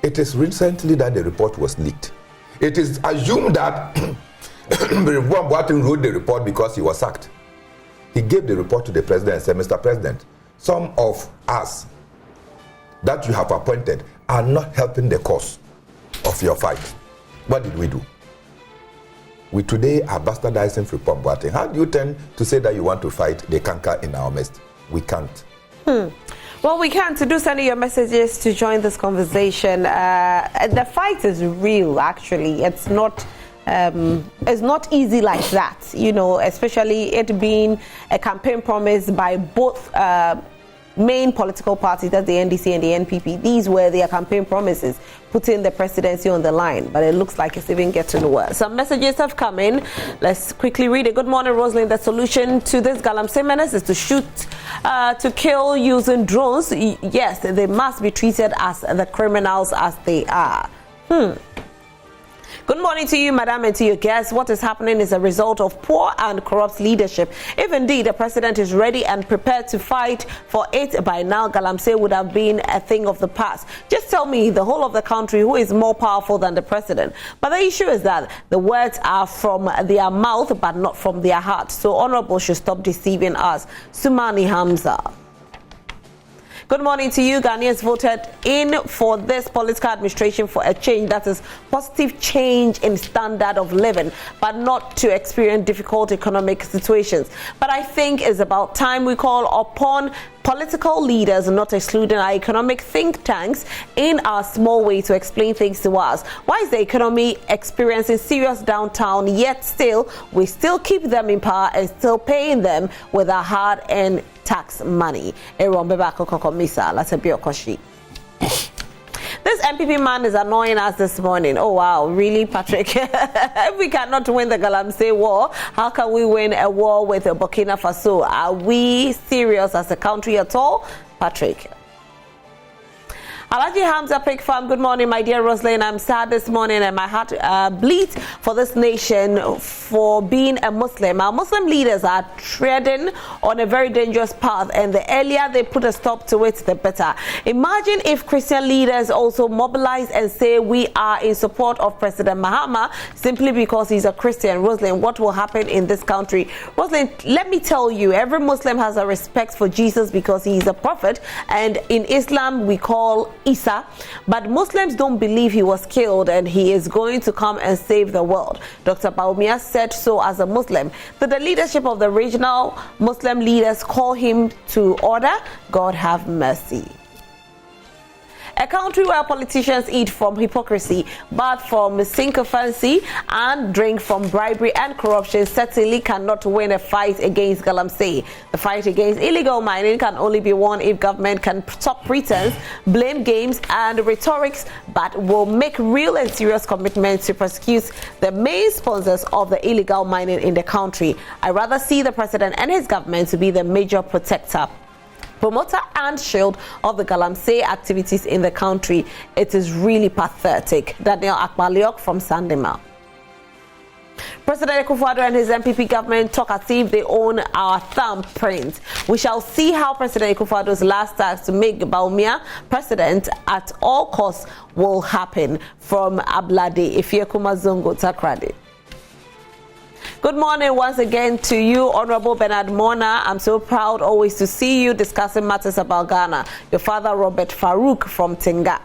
It is recently that the report was leaked. It is assumed that Frimpong Boateng wrote the report because he was sacked. He gave the report to the president and said, Mr. President, some of us that you have appointed are not helping the cause of your fight. What did we do? We today are bastardizing Frimpong Boateng. How do you tend to say that you want to fight the canker in our midst? We can't. Well, we can. To do sending your messages to join this conversation. The fight is real, actually. It's not easy like that, you know, especially it being a campaign promise by both main political parties, that's the NDC and the NPP. These were their campaign promises, putting the presidency on the line, but it looks like it's even getting worse. Some messages have come in. Let's quickly read it. Good morning, Rosalind. The solution to this Galamsey menace is to shoot to kill using drones. Yes, they must be treated as the criminals as they are. Good morning to you, madam, and to your guests. What is happening is a result of poor and corrupt leadership. If indeed the president is ready and prepared to fight for it, by now Galamsey would have been a thing of the past. Just tell me, the whole of the country, who is more powerful than the president? But the issue is that the words are from their mouth but not from their heart. So Honorable should stop deceiving us. Sumani Hamza. Good morning to you. Ghanaians voted in for this political administration for a change, that is positive change in standard of living, but not to experience difficult economic situations. But I think it's about time we call upon political leaders, not excluding our economic think tanks, in our small way to explain things to us. Why is the economy experiencing serious downturn, yet still we still keep them in power and still paying them with our hard-earned tax money? This MPP man is annoying us this morning. Oh wow, really, Patrick? If we cannot win the Galamsey war, how can we win a war with Burkina Faso? Are we serious as a country at all, Patrick? Alaji Hamza Pig Farm, good morning, my dear Roslyn. I'm sad this morning and my heart bleeds for this nation for being a Muslim. Our Muslim leaders are treading on a very dangerous path, and the earlier they put a stop to it, the better. Imagine if Christian leaders also mobilize and say we are in support of President Mahama simply because he's a Christian. Roslyn, what will happen in this country? Roslyn, let me tell you, every Muslim has a respect for Jesus because he is a prophet, and in Islam we call Isa, but Muslims don't believe he was killed and he is going to come and save the world. Dr. Baumia said so as a Muslim. That the leadership of the regional Muslim leaders call him to order. God have mercy. A country where politicians eat from hypocrisy, bath from sycophancy, and drink from bribery and corruption certainly cannot win a fight against Galamsey. The fight against illegal mining can only be won if government can stop pretense, blame games, and rhetorics, but will make real and serious commitments to prosecute the main sponsors of the illegal mining in the country. I rather see the president and his government to be the major protector, promoter and shield of the Galamsey activities in the country. It is really pathetic. Daniel Akbaliok from Sandema. President Akufo-Addo and his MPP government talk as if they own our thumbprint. We shall see how President Akufo-Addo's last task to make Baumia president at all costs will happen. From Ablade Ifiekuma Zongo Takrade. Good morning once again to you, Honorable Bernard Mornah. I'm so proud always to see you discussing matters about Ghana. Your father, Robert Farouk from Tinga.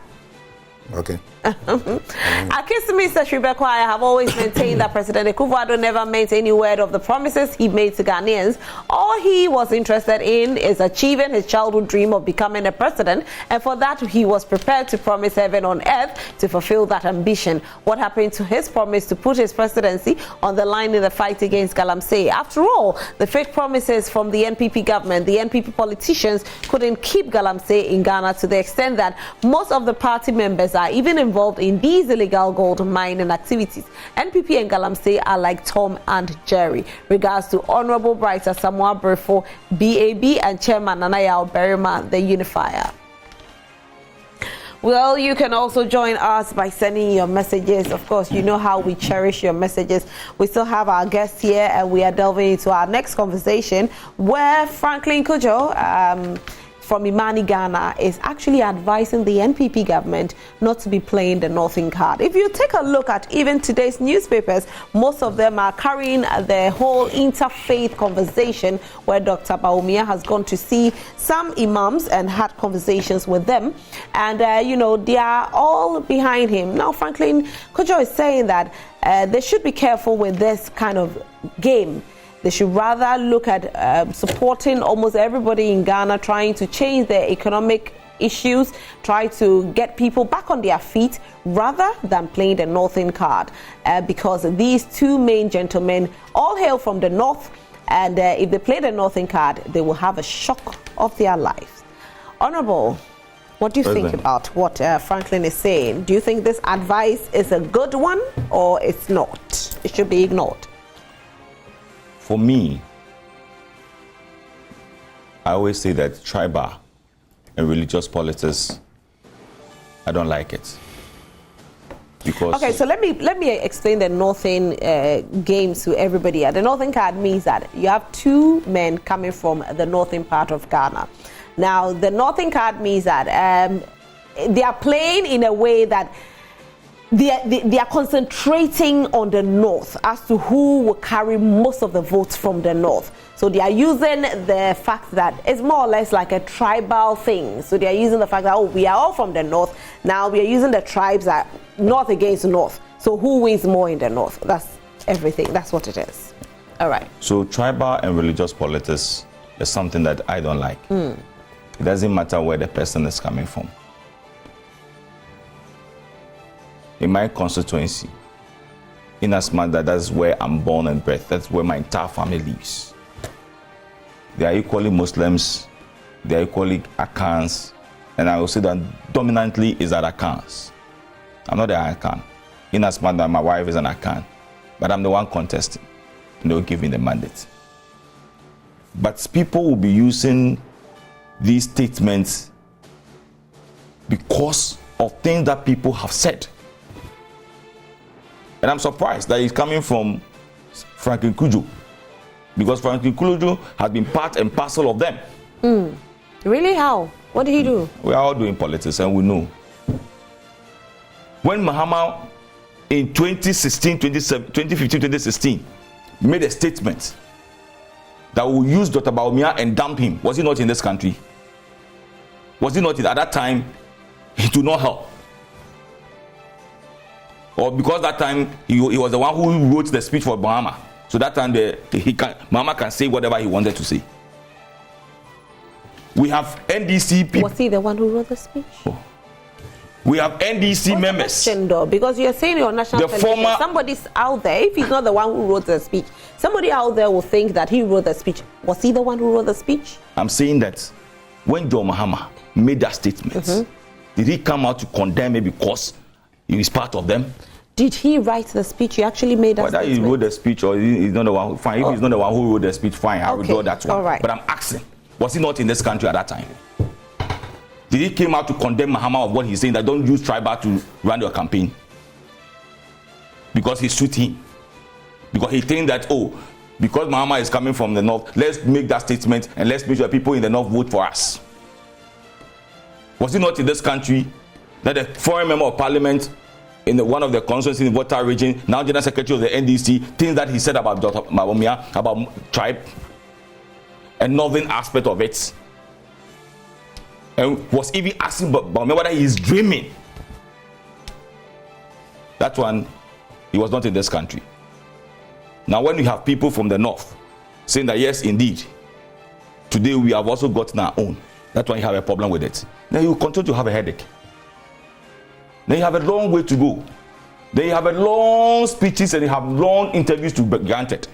Okay. According to Mr. Shibekwa, I have always maintained that President Akufo-Addo never meant any word of the promises he made to Ghanaians. All he was interested in is achieving his childhood dream of becoming a president, and for that he was prepared to promise heaven on earth to fulfill that ambition. What happened to his promise to put his presidency on the line in the fight against Galamsey? After all, the fake promises from the NPP government, the NPP politicians couldn't keep Galamsey in Ghana, to the extent that most of the party members are even involved in these illegal gold mining activities. NPP and Galamsey are like Tom and Jerry. Regards to Honorable Brighter Samuel Brefo, BAB, and Chairman Nanaya Berima, the unifier. Well, you can also join us by sending your messages. Of course, you know how we cherish your messages. We still have our guests here, and we are delving into our next conversation, where Franklin Kojo from Imani, Ghana, is actually advising the NPP government not to be playing the Northern card. If you take a look at even today's newspapers, most of them are carrying the whole interfaith conversation, where Dr. Baumia has gone to see some imams and had conversations with them, and they are all behind him. Now Franklin Kojo is saying that they should be careful with this kind of game. They should rather look at supporting almost everybody in Ghana, trying to change their economic issues, try to get people back on their feet, rather than playing the Northern card. Because these two main gentlemen all hail from the North, and if they play the Northern card, they will have a shock of their lives. Honorable, what do you think about what Franklin is saying? Do you think this advice is a good one, or it's not? It should be ignored? For me, I always say that tribal and religious politics, I don't like it. Because okay, so let me explain the Northern games to everybody. The Northern card means that you have two men coming from the northern part of Ghana. Now, the Northern card means that they are playing in a way that they are concentrating on the north as to who will carry most of the votes from the north. So they are using the fact that it's more or less like a tribal thing. So they are using the fact that, oh, we are all from the north. Now we are using the tribes that north against north. So who wins more in the north? That's everything. That's what it is. All right. So tribal and religious politics is something that I don't like. It doesn't matter where the person is coming from. In my constituency, in as much that that's where I'm born and bred, that's where my entire family lives. They are equally Muslims, they are equally Akans, and I will say that dominantly is that Akans. I'm not an Akan, in as much that my wife is an Akan, but I'm the one contesting, and they will give me the mandate. But people will be using these statements because of things that people have said. And I'm surprised that it's coming from Franklin Kujo, because Franklin Kujo has been part and parcel of them. Really? How? What did he do? We are all doing politics and we know. When Mahama in 2015, 2016 made a statement that will use Dr. Bawumia and dump him, was he not in this country? Was he not at that time? He did not help. Or because that time he was the one who wrote the speech for Mahama. So that time Mahama can say whatever he wanted to say. We have NDC people. Was he the one who wrote the speech? Oh. We have NDC members. Question though, because you're saying your national television, somebody's out there. If he's not the one who wrote the speech, somebody out there will think that he wrote the speech. Was he the one who wrote the speech? I'm saying that when John Mahama made that statement, did he come out to condemn it because he is part of them? Did he write the speech? He actually made that statement. Whether he wrote the speech or he's not the one, fine. If he's not the one who wrote the speech, fine, I will draw that one. All right. But I'm asking, was he not in this country at that time? Did he came out to condemn Mahama of what he's saying, that don't use tribal to run your campaign? Because he suit him. Because he think that, oh, because Mahama is coming from the north, let's make that statement and let's make sure people in the north vote for us. Was he not in this country that a foreign member of parliament in one of the constituencies in the Volta region, now General Secretary of the NDC, things that he said about Dr. Bawumia, about tribe, and northern aspect of it, and was even asking Bawumia whether he is dreaming. That one, he was not in this country. Now when we have people from the north saying that yes, indeed, today we have also gotten our own, that's why you have a problem with it. Then you continue to have a headache. Then you have a long way to go. Then you have a long speeches and you have long interviews to be granted.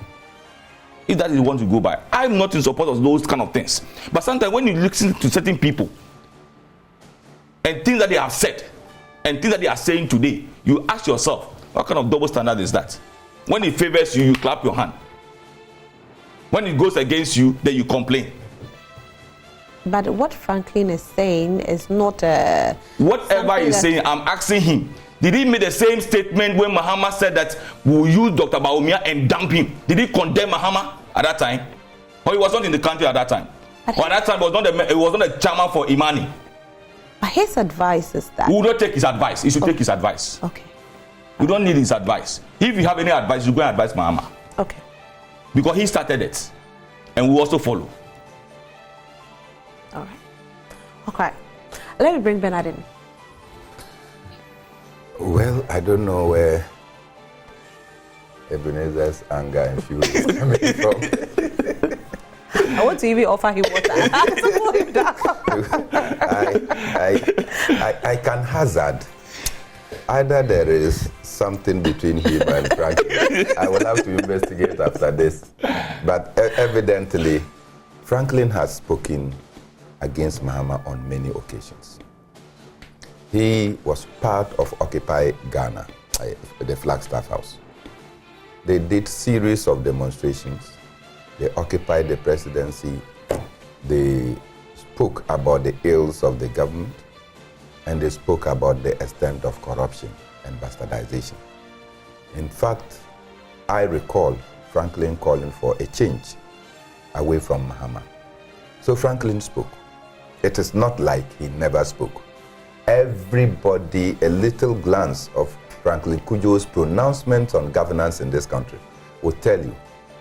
If that is what you go by. I'm not in support of those kind of things. But sometimes when you listen to certain people and things that they have said and things that they are saying today, you ask yourself, what kind of double standard is that? When it favors you, you clap your hand. When it goes against you, then you complain. But what Franklin is saying is not whatever he's saying, I'm asking him, did he make the same statement when Mahama said that we'll use Dr. Bawumia and dump him? Did he condemn Mahama at that time? Or he was not in the country at that time? Or at that time it was not a chairman for Imani? But his advice is that... We will not take his advice. He should take his advice. Okay. We don't need his advice. If you have any advice, you go and advise Mahama. Okay. Because he started it. And we also follow. All right. Okay. Let me bring Bernard in. Well, I don't know where Ebenezer's anger and fury is coming from. I want to even offer him water. I can hazard. Either there is something between him and Franklin. I will have to investigate after this. But evidently, Franklin has spoken against Mahama on many occasions. He was part of Occupy Ghana, the Flagstaff House. They did series of demonstrations. They occupied the presidency. They spoke about the ills of the government, and they spoke about the extent of corruption and bastardization. In fact, I recall Franklin calling for a change away from Mahama. So Franklin spoke. It is not like he never spoke. Everybody, a little glance of Franklin Cudjoe's pronouncements on governance in this country will tell you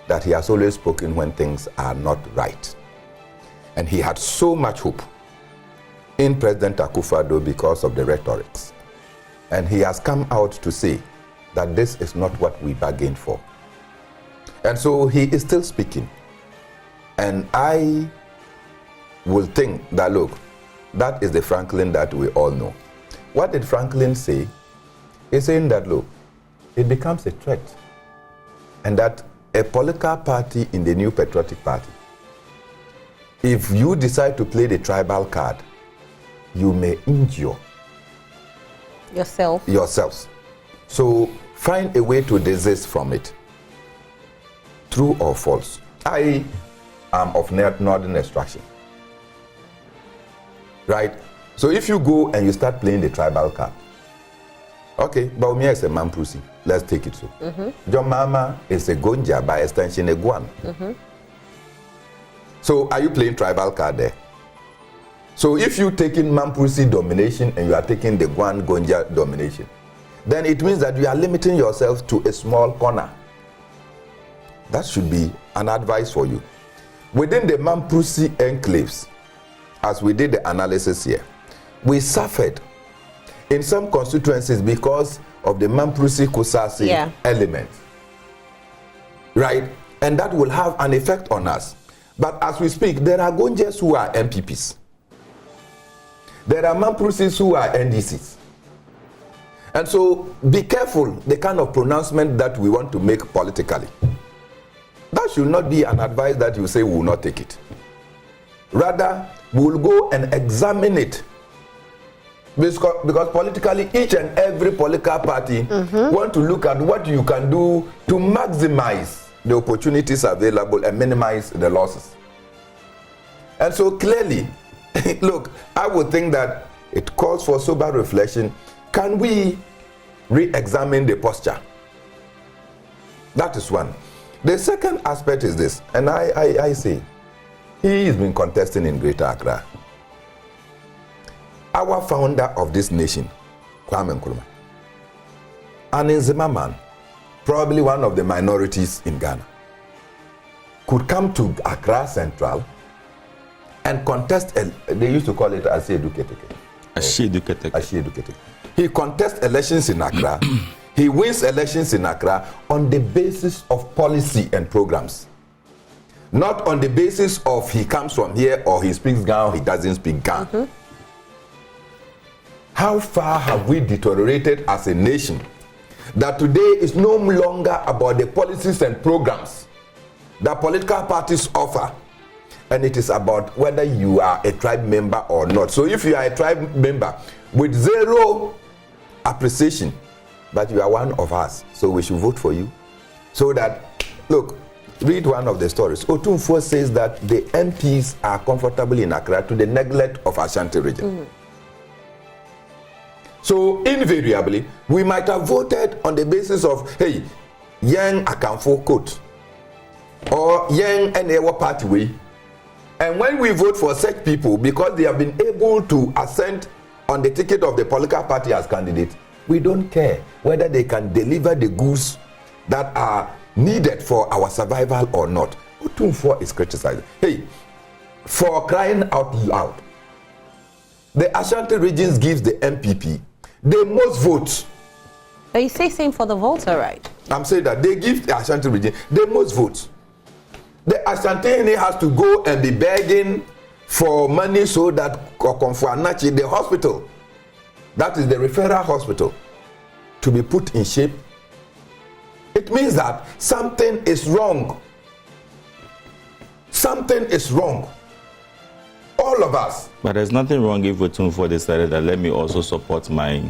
that he has always spoken when things are not right. And he had so much hope in President Akufo-Addo because of the rhetorics. And he has come out to say that this is not what we bargained for. And so he is still speaking. And I will think that, look, that is the Franklin that we all know. What did Franklin say? He's saying that, look, it becomes a threat. And that a political party in the new patriotic party, if you decide to play the tribal card, you may injure yourselves. So find a way to desist from it. True or false? I am of northern extraction. Right? So if you go and you start playing the tribal card, okay, Baumia is a Mamprusi. Let's take it so. John Mama is a Gonja, by extension a Guan. So are you playing tribal card there? So if you taking Mamprusi domination and you are taking the Guan Gonja domination, then it means that you are limiting yourself to a small corner. That should be an advice for you. Within the Mamprusi enclaves, as we did the analysis here, we suffered in some constituencies because of the Mamprusi Kusasi element. Right? And that will have an effect on us. But as we speak, there are Gonjas who are MPPs. There are Mamprusis who are NDCs. And so be careful the kind of pronouncement that we want to make politically. That should not be an advice that you say we will not take it. Rather, we will go and examine it. Because politically, each and every political party want to look at what you can do to maximize the opportunities available and minimize the losses. And so clearly, look, I would think that it calls for sober reflection. Can we re-examine the posture? That is one. The second aspect is this, and I say, he has been contesting in Greater Accra. Our founder of this nation, Kwame Nkrumah, an Nzima man, probably one of the minorities in Ghana, could come to Accra Central and contest, they used to call it Asiedu Keteke. He contests elections in Accra. He wins elections in Accra on the basis of policy and programs. Not on the basis of he comes from here or he speaks Ga or he doesn't speak Ga. How far have we deteriorated as a nation that today is no longer about the policies and programs that political parties offer, and it is about whether you are a tribe member or not. So if you are a tribe member with zero appreciation, but you are one of us, so we should vote for you. So that, look, read one of the stories. Otumfuo says that the MPs are comfortable in Accra to the neglect of Ashanti region. So invariably, we might have voted on the basis of, hey, young Akamfo coat or young Enewa party way. And when we vote for such people, because they have been able to ascend on the ticket of the political party as candidates, we don't care whether they can deliver the goods that are needed for our survival or not. Otumfuo is criticizing. Hey, for crying out loud, the Ashanti regions gives the MPP the most votes. But you say same for the voter, right? I'm saying that they give the Ashanti region the most votes. The Ashanti has to go and be begging for money so that Kokonfuanachi, the hospital, that is the referral hospital, to be put in shape. It means that something is wrong. Something is wrong. All of us. But there's nothing wrong if Otumfuo decided that let me also support my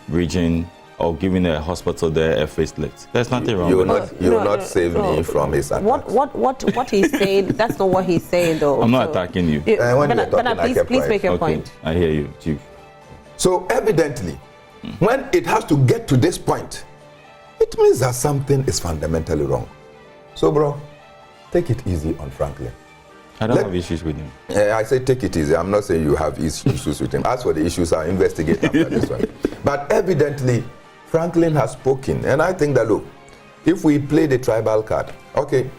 region or giving a hospital there a facelift. There's nothing wrong with that. You will not save me from his attacks. What he's saying, that's not what he's saying though. I'm not attacking you. Please make your point. I hear you, Chief. So evidently, When it has to get to this point, it means that something is fundamentally wrong. So, bro, take it easy on Franklin. I don't have issues with him. I say take it easy. I'm not saying you have issues with him. As for the issues, I'll investigate after this one. But evidently, Franklin has spoken. And I think that, look, if we play the tribal card, okay,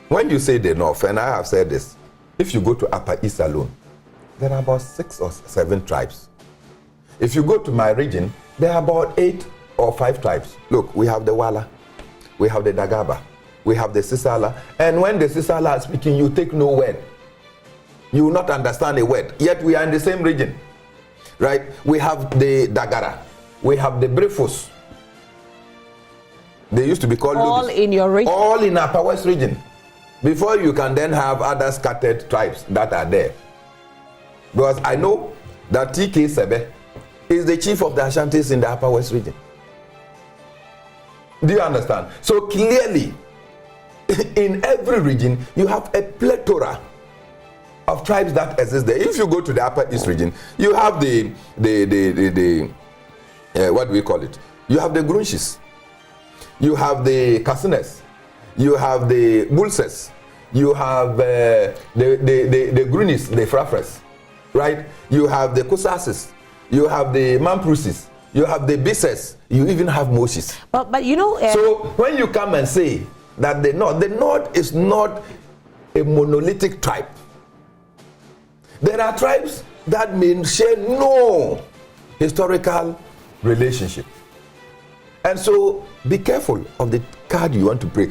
when you say the North, and I have said this, if you go to Upper East alone, there are about 6 or 7 tribes. If you go to my region, there are about 8 or 5 tribes. Look, we have the Wala, we have the Dagaba, we have the Sisala, and when the Sisala are speaking, you take no word. You will not understand a word, yet we are in the same region, right? We have the Dagara, we have the Brefus. They used to be called all Lubis. In your region? All in Upper West region. Before you can then have other scattered tribes that are there. Because I know that TK Sebe is the chief of the Ashantis in the Upper West region. Do you understand? So clearly, in every region, you have a plethora of tribes that exist there. If you go to the Upper East region, you have the what do we call it? You have the Grunshis, you have the Kasines, you have the Bulses, you have the Grunis, the Frafres, right? You have the Kusasis, you have the Mamprusis, you have the Bises, you even have Moshis. But you know... so when you come and say that the North is not a monolithic tribe. There are tribes that may share no historical relationship. And so be careful of the card you want to play.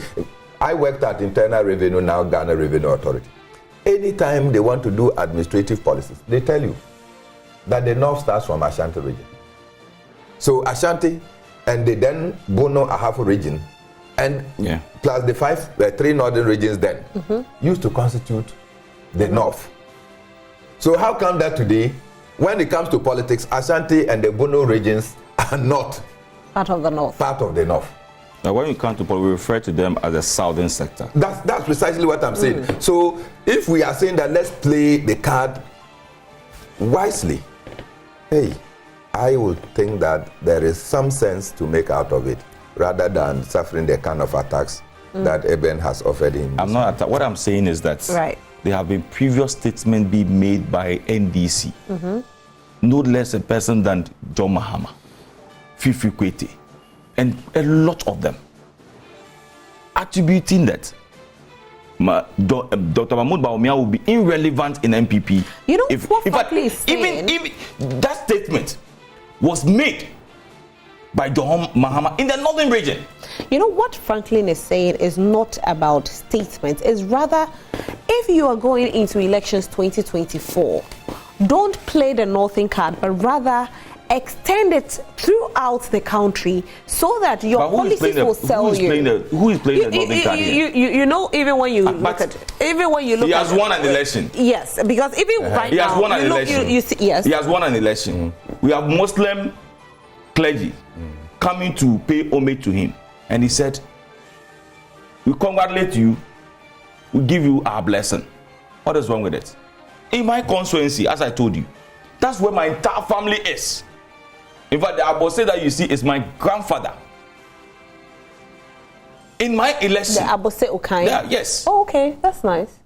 I worked at Internal Revenue, now Ghana Revenue Authority. Anytime they want to do administrative policies, they tell you that the North starts from Ashanti region. So Ashanti and the then Bono Ahafo region, and plus the 3 northern regions then, used to constitute the North. So how come that today, when it comes to politics, Ashanti and the Bono regions are not part of the North? Part of the North. Now, when you come to politics, we refer to them as the southern sector. That's precisely what I'm saying. So if we are saying that let's play the card wisely, hey, I would think that there is some sense to make out of it, rather than suffering the kind of attacks that Eben has offered him. I'm not what I'm saying is that there have been previous statements being made by NDC, no less a person than John Mahama, Fifi Kwete, and a lot of them attributing that Dr. Mahmoud Bawumia will be irrelevant in MPP. You know what Franklin is saying? Even that statement was made by John Mahama in the northern region. You know what Franklin is saying is not about statements. It's rather, if you are going into elections 2024, don't play the northern card, but rather extend it throughout the country so that your policies will sell you. Who is playing the northern card here? You know, even when you look at it, even when you look he at has won an election. Yes, because even right he now, has won an election. You see, yes, he has won an election. We have Muslim clergy coming to pay homage to him, and he said, "We congratulate you. We give you our blessing." What is wrong with it? In my constituency, as I told you, that's where my entire family is. In fact, the Abose that you see is my grandfather. In my election. The Abose Okai? Yeah, yes. Oh, okay. That's nice.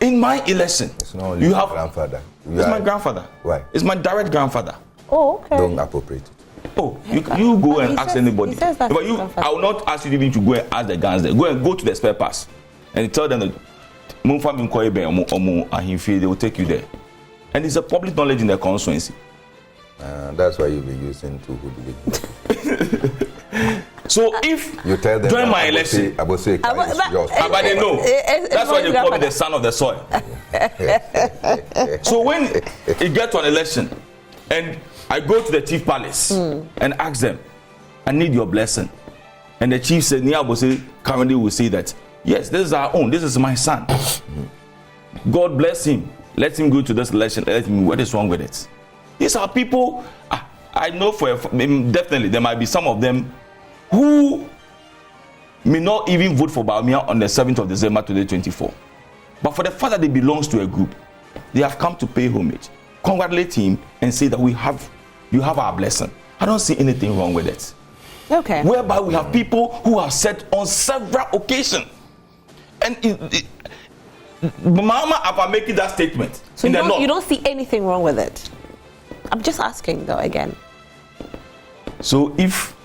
In my election. It's not only you your have grandfather. It's my grandfather. Why? It's my direct grandfather. Oh, okay. Don't appropriate it. Oh, you go and ask anybody. But I will not ask you even to go and ask the guns there. Go to the spare parts and tell them that they will take you there. And it's a public knowledge in the constituency. That's why you'll be using to So if you tell them during my election, but they know. That's why they call me the son of the soil. So when it gets to an election and I go to the chief palace and ask them, I need your blessing. And the chief said, Niabose currently will say that, yes, this is our own, this is my son. God bless him. Let him go to this election. Let him, what is wrong with it? These are people, I know definitely there might be some of them who may not even vote for Bawumia on the 7th of December 2024. But for the fact that they belong to a group, they have come to pay homage, congratulate him, and say that we have you have our blessing. I don't see anything wrong with it. Okay. Whereby we have people who have said on several occasions, and Mama, I'm making that statement. So you don't see anything wrong with it? I'm just asking though again. So if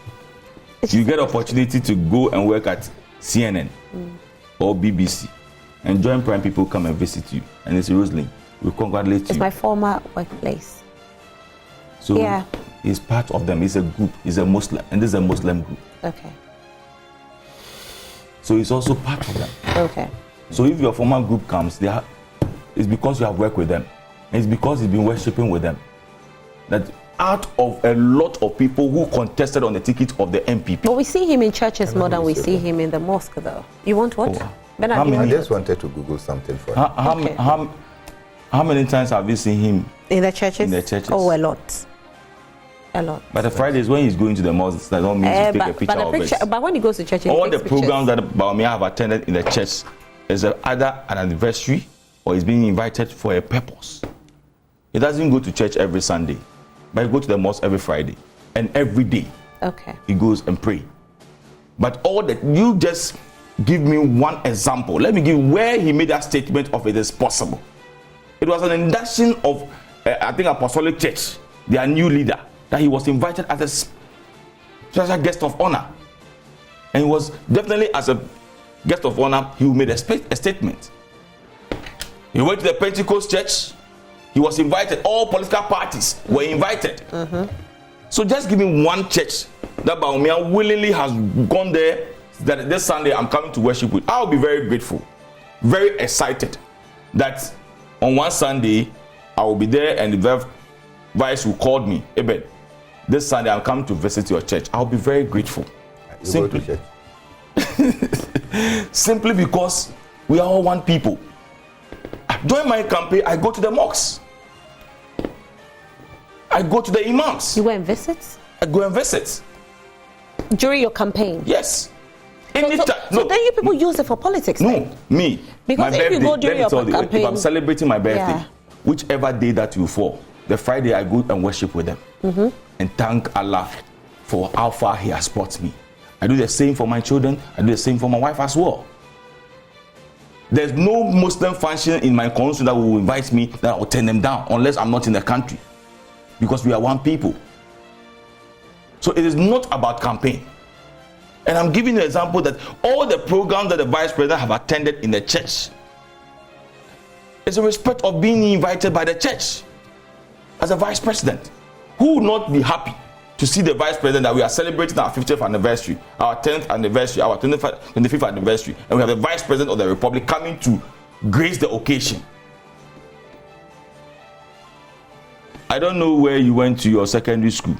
you get opportunity to go and work at CNN or BBC and join Prime, people come and visit you, and it's Rosalind, we congratulate you. It's my former workplace. So yeah, he's part of them. He's a group. He's a Muslim, and this is a Muslim group. Okay. So he's also part of them. Okay. So if your former group comes, it's because you have worked with them. And it's because he's been worshipping with them. That out of a lot of people who contested on the ticket of the MPP. But we see him in churches more than we see him in the mosque, though. You want what? Oh, Bernard, I just wanted to Google something for you. How many times have you seen him in the churches? In the churches. Oh, a lot. A lot. But the Fridays when he's going to the mosque, that don't mean to take a picture of it. But when he goes to church, all the programs that Baumia have attended in the church is either an anniversary or he's being invited for a purpose. He doesn't go to church every Sunday, but he goes to the mosque every Friday and every day. Okay. He goes and pray. But all that, you just give me one example. Let me give where he made that statement of it is possible. It was an induction of, I think, Apostolic Church, their new leader, that he was invited as a special guest of honor. And he was definitely, as a guest of honor, he made a statement. He went to the Pentecost church. He was invited. All political parties were invited. So just give me one church that Baumia willingly has gone there, that this Sunday I'm coming to worship with. I'll be very grateful, very excited that on one Sunday I will be there and the vice will call me, Eben, this Sunday I'm coming to visit your church. I'll be very grateful. Simply, go to church? Simply because we are all one people. During my campaign, I go to the mosques. I go to the imams. You go and visit? I go and visit. During your campaign? Yes. So then you people use it for politics? No, then? me. Because my if birthday, you go during your if campaign... I'm celebrating my birthday, Yeah. whichever day that you fall, the Friday I go and worship with them. And thank Allah for how far He has brought me. I do the same for my children. I do the same for my wife as well. There's no Muslim function in my constituency that will invite me that I will turn them down unless I'm not in the country. Because we are one people. So it is not about campaign. And I'm giving you an example that all the programs that the vice president have attended in the church is a respect of being invited by the church as a vice president. Who would not be happy to see the vice president that we are celebrating our 50th anniversary, our 10th anniversary, our 25th anniversary, and we have the vice president of the republic coming to grace the occasion. I don't know where you went to your secondary school,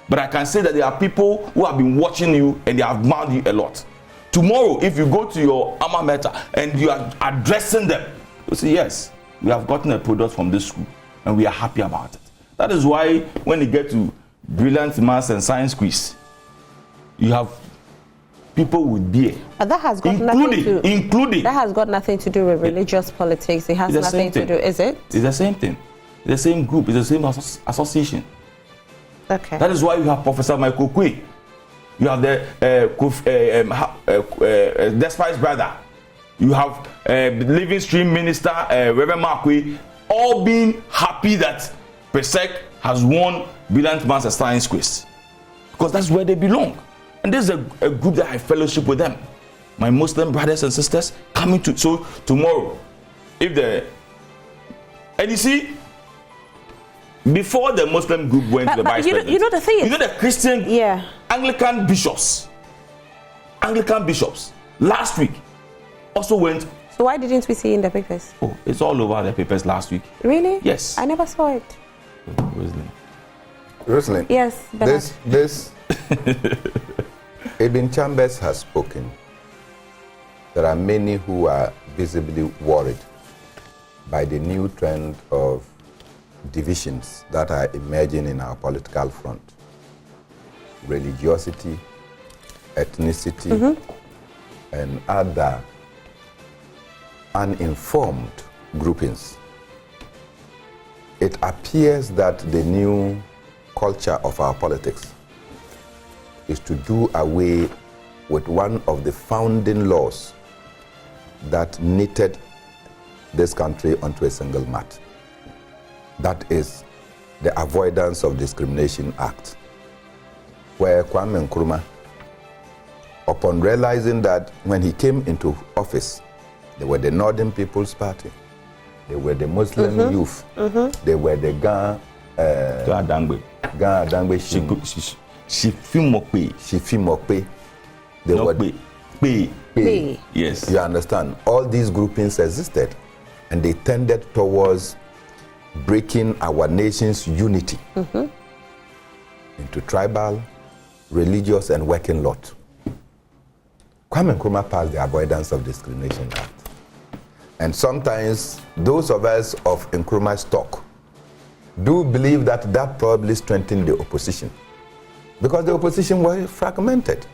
but I can say that there are people who have been watching you and they have admired you a lot. Tomorrow, if you go to your alma mater and you are addressing them, you say, yes, we have gotten a product from this school and we are happy about it. That is why when you get to brilliant maths and science quiz, you have people with beer. But that has got including that has got nothing to do with religious politics. It has nothing to do, is it? It's the same thing. It's the same group. It's the same association. Okay. That is why you have Professor Michael Quay. You have the Despite's brother. You have Living Stream Minister Reverend Marquis, all being happy that PESEC has won Brilliant Maths and Science Quiz, because that's where they belong. And this is a group that I fellowship with them, my Muslim brothers and sisters coming to. So tomorrow, and you see, before the Muslim group went to the vice president, you know the thing is, you know the Christian Anglican bishops last week also went. So why didn't we see in the papers? Oh, it's all over the papers last week. Really? Yes. I never saw it. Rosalind. Yes. This Eben Chambers has spoken. There are many who are visibly worried by the new trend of divisions that are emerging in our political front. Religiosity, ethnicity, and other uninformed groupings. It appears that the new culture of our politics is to do away with one of the founding laws that knitted this country onto a single mat. That is the Avoidance of Discrimination Act, where Kwame Nkrumah, upon realizing that when he came into office, they were the Northern People's Party, they were the Muslim youth, they were the Ga Adangbe, Shifimokpe, they were P. Yes. You understand? All these groupings existed, and they tended towards breaking our nation's unity into tribal, religious, and working lot. Kwame Nkrumah passed the Avoidance of Discrimination Act. And sometimes those of us of Nkrumah's stock do believe that that probably strengthened the opposition, because the opposition were fragmented.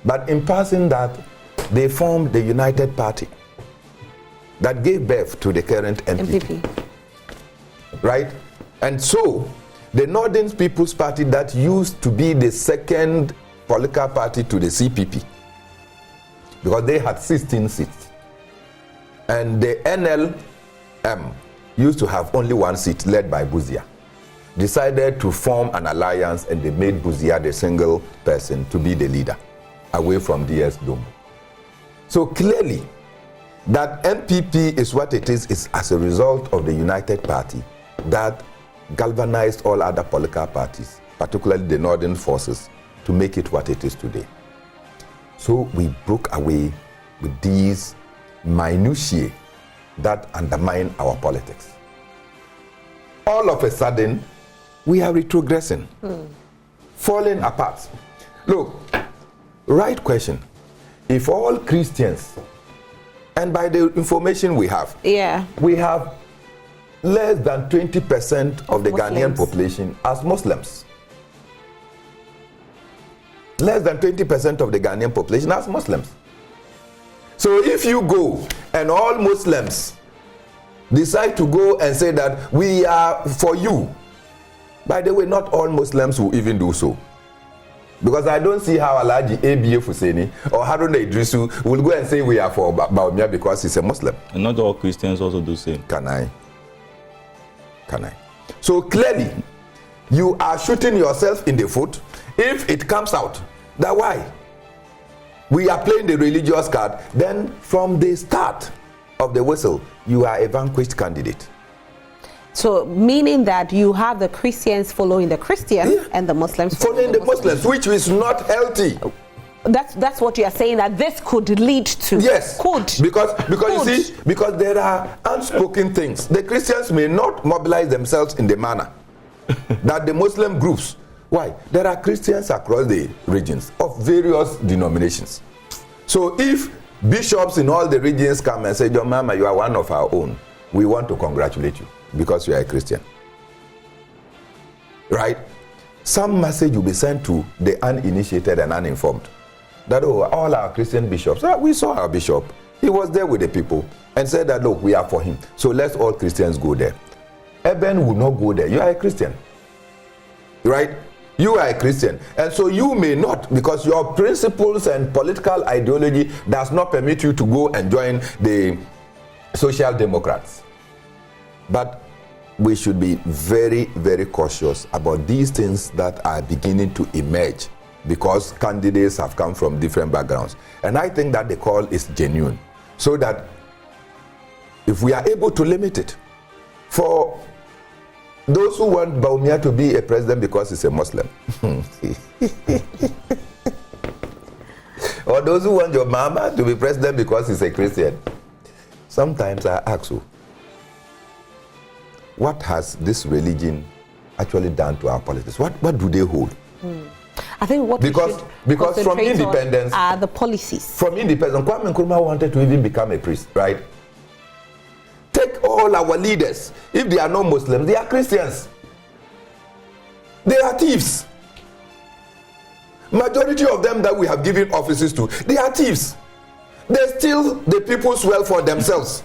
But in passing that, they formed the United Party that gave birth to the current NPP. Right? And so, the Northern People's Party that used to be the second political party to the CPP, because they had 16 seats, and the NLM used to have only one seat, led by Buzia, decided to form an alliance, and they made Buzia the single person to be the leader, away from DS Dombo. So clearly, that MPP is what it is as a result of the United Party that galvanized all other political parties, particularly the Northern forces, to make it what it is today. So we broke away with these minutiae that undermine our politics. All of a sudden, we are retrogressing, falling apart. Look, right question. If all Christians, and by the information we have, we have less than 20% of the Ghanaian population as Muslims. Less than 20% of the Ghanaian population as Muslims. So if you go and all Muslims decide to go and say that we are for you, by the way, not all Muslims will even do so. Because I don't see how Alhaji ABA Fuseni or Haruna Idrisu will go and say we are for Bawumia because he's a Muslim. And not all Christians also do the same. Can I? So clearly, you are shooting yourself in the foot if it comes out that why we are playing the religious card, then from the start of the whistle, you are a vanquished candidate. So, meaning that you have the Christians following the Christians and the Muslims following the Muslims, which is not healthy. That's what you are saying, that this could lead to. Yes. Could. Because you see, because there are unspoken things. The Christians may not mobilize themselves in the manner that the Muslim groups. Why? There are Christians across the regions of various denominations. So if bishops in all the regions come and say, John Mama, you are one of our own, we want to congratulate you because you are a Christian. Right? Some message will be sent to the uninitiated and uninformed. That all our Christian bishops, we saw our bishop, he was there with the people and said that, look, we are for him. So let's all Christians go there. Eben will not go there. You are a Christian. Right? You are a Christian. And so you may not, because your principles and political ideology does not permit you to go and join the Social Democrats. But we should be very, very cautious about these things that are beginning to emerge because candidates have come from different backgrounds. And I think that the call is genuine. So that if we are able to limit it for those who want Bawumia to be a president because he's a Muslim, or those who want your mama to be president because he's a Christian, sometimes I ask you, what has this religion actually done to our politics? What do they hold? I think what because from independence are the policies. From independence, Kwame Nkrumah wanted to even become a priest, right? Take all our leaders. If they are not Muslims, they are Christians. They are thieves. Majority of them that we have given offices to, they are thieves. They steal the people's wealth for themselves.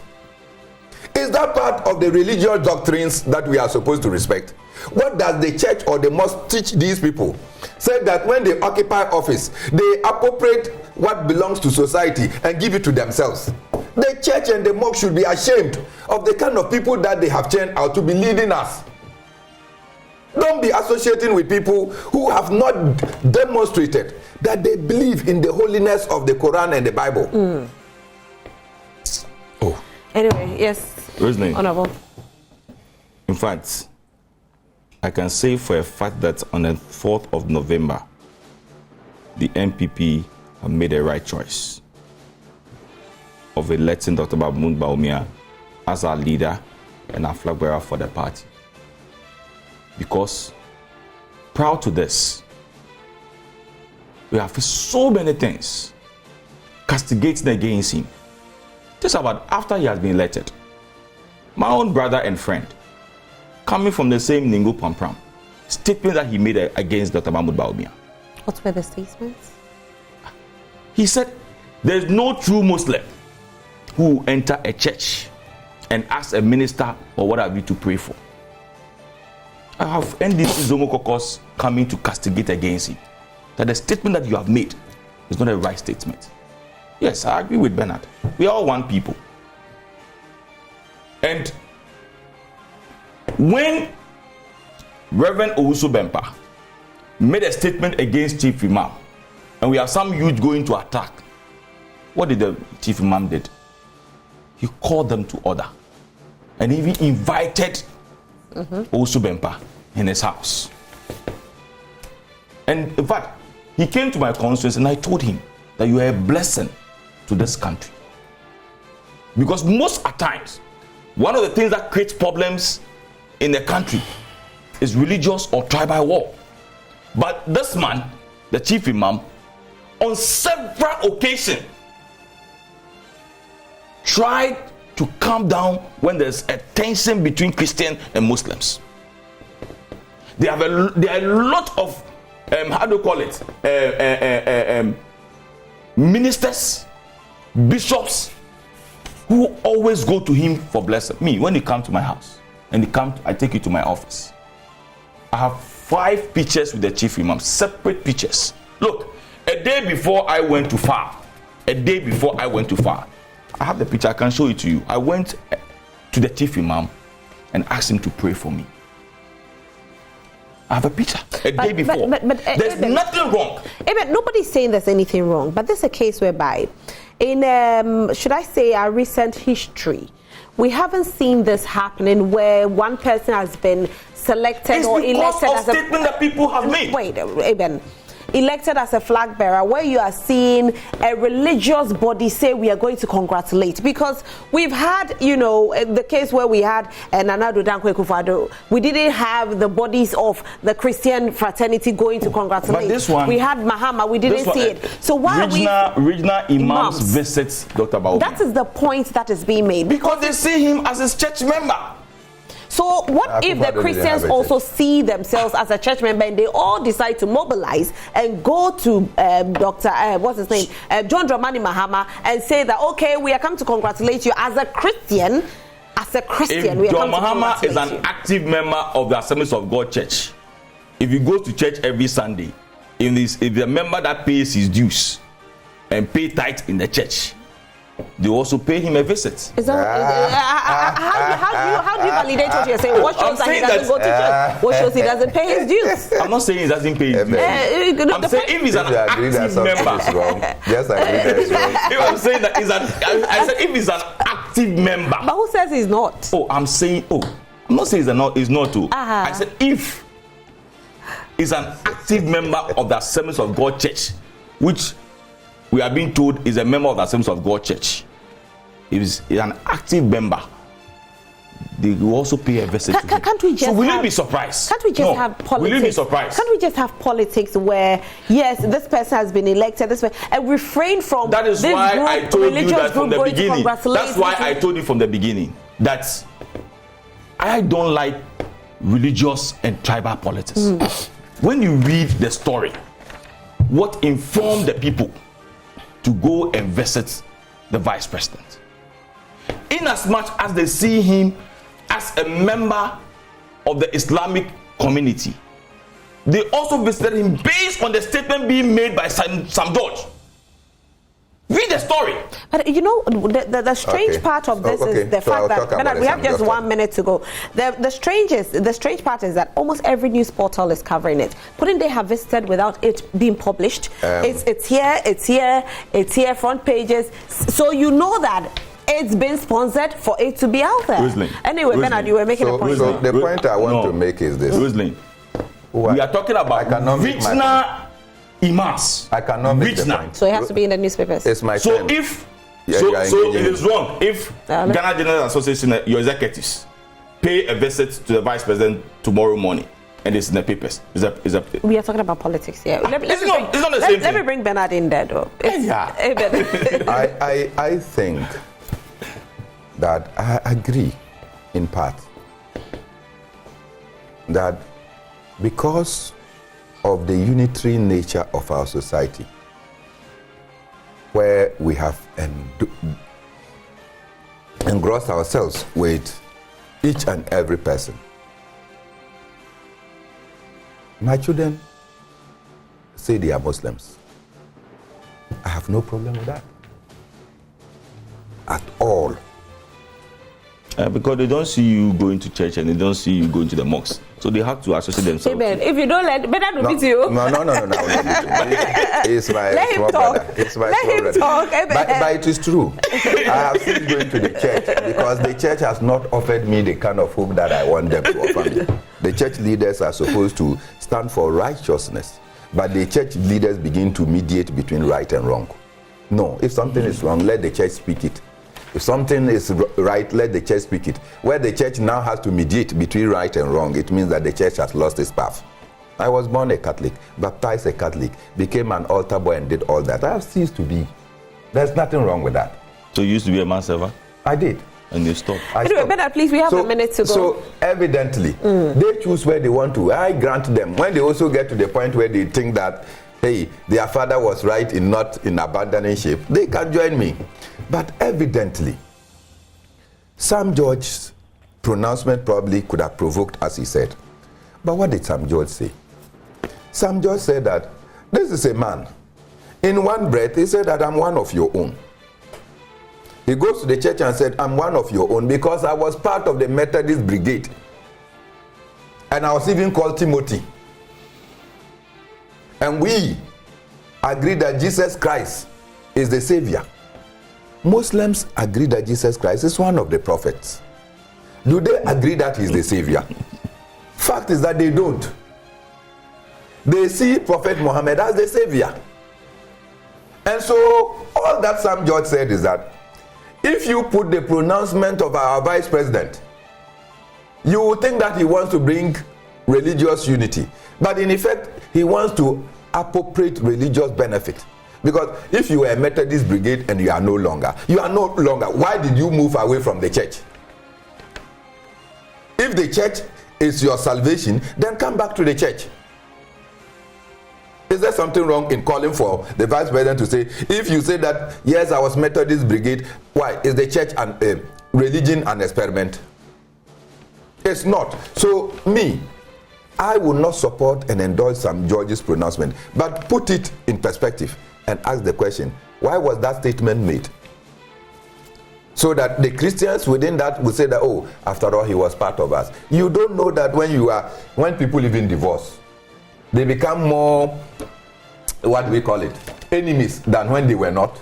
Is that part of the religious doctrines that we are supposed to respect? What does the church or the mosque teach these people? Said that when they occupy office, they appropriate what belongs to society and give it to themselves. The church and the mosque should be ashamed of the kind of people that they have turned out to be leading us. Don't be associating with people who have not demonstrated that they believe in the holiness of the Quran and the Bible. Oh. Anyway, yes. Reasoning. Honorable. In fact, I can say for a fact that on the 4th of November, the MPP have made a right choice of electing Dr. Mahmoud Bawumia as our leader and our flag bearer for the party. Because prior to this, we have faced so many things castigating against him. Just about after he has been elected, my own brother and friend, coming from the same Ningo Pampram, statement that he made against Dr. Mahmoud Bawumia. What were the statements? He said, there's no true Muslim who enter a church and ask a minister or what have you to pray for. I have NDC Zomo Caucus coming to castigate against him. That the statement that you have made is not a right statement. Yes, I agree with Bernard. We are all one people. And when Reverend Owusu Bempa made a statement against Chief Imam, and we have some youth going to attack, what did the Chief Imam did? He called them to order. And he even invited Owusu Bempa in his house. And in fact, he came to my constituency and I told him that you are a blessing to this country. Because most at times, one of the things that creates problems in the country is religious or tribal war. But this man, the Chief Imam, on several occasions tried to calm down when there's a tension between Christians and Muslims. There are a lot of how do you call it, ministers, bishops who always go to him for blessing. Me, when he come to my house and I take you to my office, I have 5 pictures with the Chief Imam, separate pictures. Look, a day before I went to far, I have the picture, I can show it to you. I went to the Chief Imam and asked him to pray for me. I have a picture day before. There's nothing wrong. But nobody's saying there's anything wrong. But this is a case whereby, in should I say, our recent history, we haven't seen this happening where one person has been selected or elected as a statement that people have made. Wait, Eben. Elected as a flag bearer, where you are seeing a religious body say we are going to congratulate, because we've had, the case where we had Nana Addo Dankwa Akufo-Addo, we didn't have the bodies of the Christian fraternity going to congratulate. But this one, we had Mahama, we didn't see it. So why regional imams visits Dr. Bawumia? That is the point that is being made. Because they see him as his church member. So what if the Christians also see themselves as a church member and they all decide to mobilize and go to Dr. John Dramani Mahama and say that, okay, we are come to congratulate you as a Christian. If John Mahama is an active member of the Assemblies of God Church, if he goes to church every Sunday, if the member that pays his dues and pay tithe in the church, they also pay him a visit. How do you validate what you're saying? What shows that he doesn't go to church? What shows he doesn't pay his dues? I'm not saying he doesn't pay his dues. I'm saying if he's an active member. Yes, I agree that's wrong. I'm saying that I said if he's an active member. But who says he's not? I'm not saying he's not too. I said if he's an active member of the Assemblies of God Church, which we are being told is a member of the Assemblies of God Church. If he's an active member, they will also pay a visit. Can't we just will you be surprised? Can't we just have politics? Will you be surprised? Can't we just have politics where, yes, this person has been elected this way, and refrain from that is this why group, I told you that from the beginning. That's why I told you from the beginning that I don't like religious and tribal politics. When you read the story, what informed the people to go and visit the vice president, in as much as they see him as a member of the Islamic community. They also visited him based on the statement being made by Sam George. Read the story. But you know, the strange part of this is the fact that Bernard, we have just 1 minute to go. The strange part is that almost every news portal is covering it. Couldn't they have visited without it being published? It's here, front pages. So you know that it's been sponsored for it to be out there. Anyway, Bernard, you were making a point. So the point I want to make is this. We are talking about Vichna imams. I cannot make the point. So it has to be in the newspapers. It's my so time. If it is wrong if Ghana General Association, your executives, pay a visit to the vice president tomorrow morning and it's in the papers. We are talking about politics here. It's not the same thing. Let me bring Bernard in there, though. I think that I agree in part that because of the unitary nature of our society, where we have engrossed ourselves with each and every person. My children say they are Muslims. I have no problem with that at all. Because they don't see you going to church and they don't see you going to the mosque. So they have to associate themselves. Amen. If you don't let Bernard will beat you. No. It's my small brother. It's my small brother. But it is true. I have seen going to the church because the church has not offered me the kind of hope that I want them to offer me. The church leaders are supposed to stand for righteousness, but the church leaders begin to mediate between right and wrong. No, if something is wrong, let the church speak it. If something is right, let the church speak it. Where the church now has to mediate between right and wrong, it means that the church has lost its path. I was born a Catholic, baptized a Catholic, became an altar boy and did all that. I have ceased to be. There's nothing wrong with that. So you used to be a mass server? I did. And you stopped? Anyway, Bernard, please, we have a minute to go. So evidently, they choose where they want to. I grant them. When they also get to the point where they think that, hey, their father was right in not in abandoning sheep, they can join me. But evidently, Sam George's pronouncement probably could have provoked, as he said. But what did Sam George say? Sam George said that this is a man. In one breath, he said that I'm one of your own. He goes to the church and said, I'm one of your own because I was part of the Methodist Brigade. And I was even called Timothy. And we agree that Jesus Christ is the Savior. Muslims agree that Jesus Christ is one of the prophets. Do they agree that he's the Savior? Fact is that they don't. They see Prophet Muhammad as the Savior. And so all that Sam George said is that if you put the pronouncement of our vice president, you will think that he wants to bring religious unity. But in effect, he wants to appropriate religious benefit. Because if you were a Methodist Brigade and you are no longer, why did you move away from the church? If the church is your salvation, then come back to the church. Is there something wrong in calling for the vice president to say, if you say that, yes, I was Methodist Brigade, why? Is the church and religion an experiment? It's not. So I will not support and endorse Sam George's pronouncement, but put it in perspective and ask the question, why was that statement made? So that the Christians within that will say that, oh, after all, he was part of us. You don't know that when people live in divorce, they become more, what do we call it, enemies than when they were not.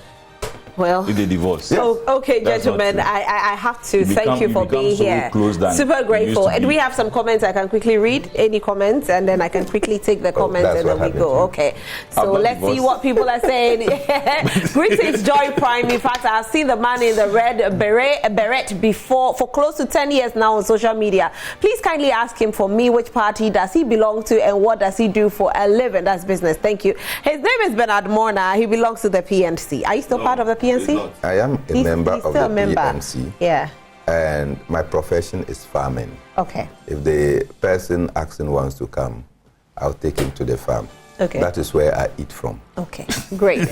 Well, in the divorce. Yes. Okay, gentlemen, I have to thank you for being here. Super grateful. And we have some comments I can quickly read. Any comments, and then I can quickly take the comments and then we go. Okay. So let's see what people are saying. Greetings, Joy Prime. In fact, I've seen the man in the red beret before for close to 10 years now on social media. Please kindly ask him for me which party does he belong to and what does he do for a living. That's business. Thank you. His name is Bernard Mornah. He belongs to the PNC. Are you still part of the PNC? I am a member of the PNC. Yeah. And my profession is farming. Okay. If the person asking wants to come, I'll take him to the farm. Okay. That is where I eat from. Okay, great.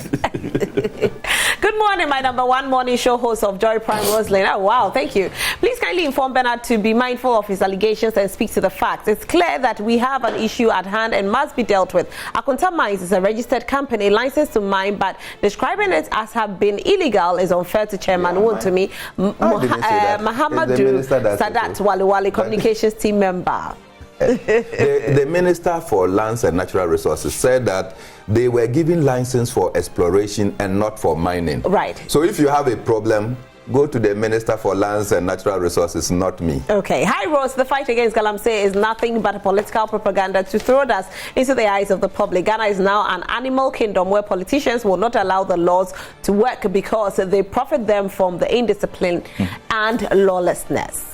Good morning, my number one morning show host of Joy Prime, Roslyn. Oh, wow, thank you. Please kindly inform Bernard to be mindful of his allegations and speak to the facts. It's clear that we have an issue at hand and must be dealt with. Akonta Mines is a registered company licensed to mine, but describing it as have been illegal is unfair to Chairman Wontumi Mahamadou Sadat Wale communications team member. The Minister for Lands and Natural Resources said that they were giving license for exploration and not for mining. Right. So if you have a problem, go to the Minister for Lands and Natural Resources, not me. Okay. Hi, Rose. The fight against Galamsey is nothing but a political propaganda to throw us into the eyes of the public. Ghana is now an animal kingdom where politicians will not allow the laws to work because they profit them from the indiscipline and lawlessness.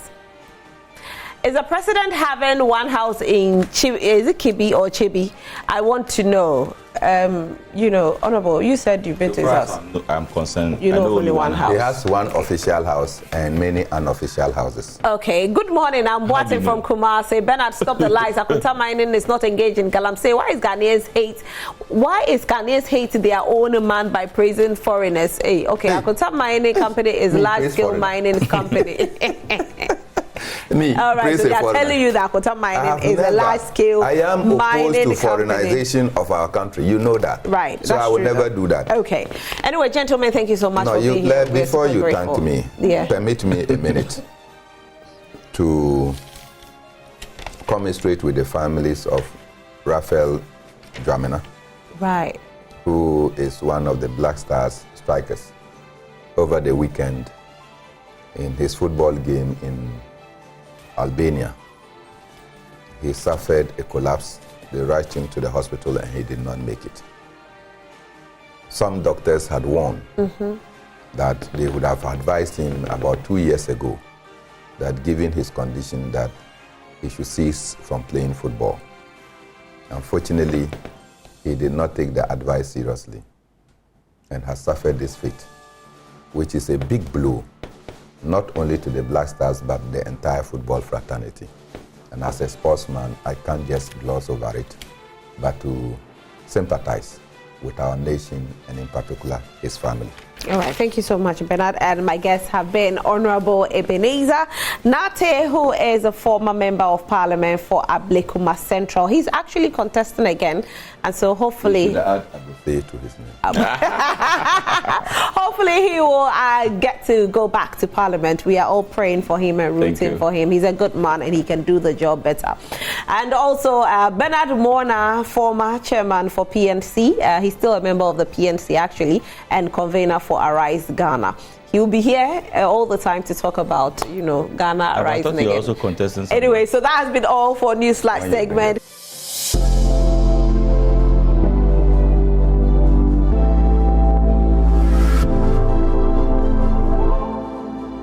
Is the president having one house in is it Kibi or Chibi? I want to know. You know, Honorable, you said you've been to his house. I'm concerned. You know only one house. He has one official house and many unofficial houses. Okay. Good morning. I'm Boating from Kumasi. Bernard, stop the lies. Akonta Mining is not engaged in Galamsey. Why is Ghanaians hate their own man by praising foreigners? Hey, okay. Akonta Mining Company is large-scale mining company. All right, so they are telling you that Akonta Mining is a large-scale mining company. I am opposed to foreignization of our country. You know that. Right. So I would never do that. Okay. Anyway, gentlemen, thank you so much for being here. Before you thank me, permit me a minute to commiserate with the families of Raphael Dramina, right, who is one of the Black Stars strikers. Over the weekend, in his football game in Albania, he suffered a collapse. They rushed him to the hospital and he did not make it. Some doctors had warned that they would have advised him about 2 years ago that given his condition that he should cease from playing football. Unfortunately, he did not take the advice seriously and has suffered this fate, which is a big blow not only to the Black Stars, but the entire football fraternity. And as a sportsman, I can't just gloss over it, but to sympathize with our nation and in particular his family. All right, thank you so much, Bernard. And my guests have been Honorable Ebenezer Nate, who is a former member of parliament for Ablekuma Central. He's actually contesting again, and so hopefully add Abufe to his name. Hopefully he will get to go back to parliament. We are all praying for him and rooting for him. He's a good man and he can do the job better. And also Bernard Mornah, former chairman for PNC. He's still a member of the PNC actually, and convener for Arise Ghana. He will be here all the time to talk about, Ghana rising again. Also contesting. Anyway, so that has been all for Newsflash segment.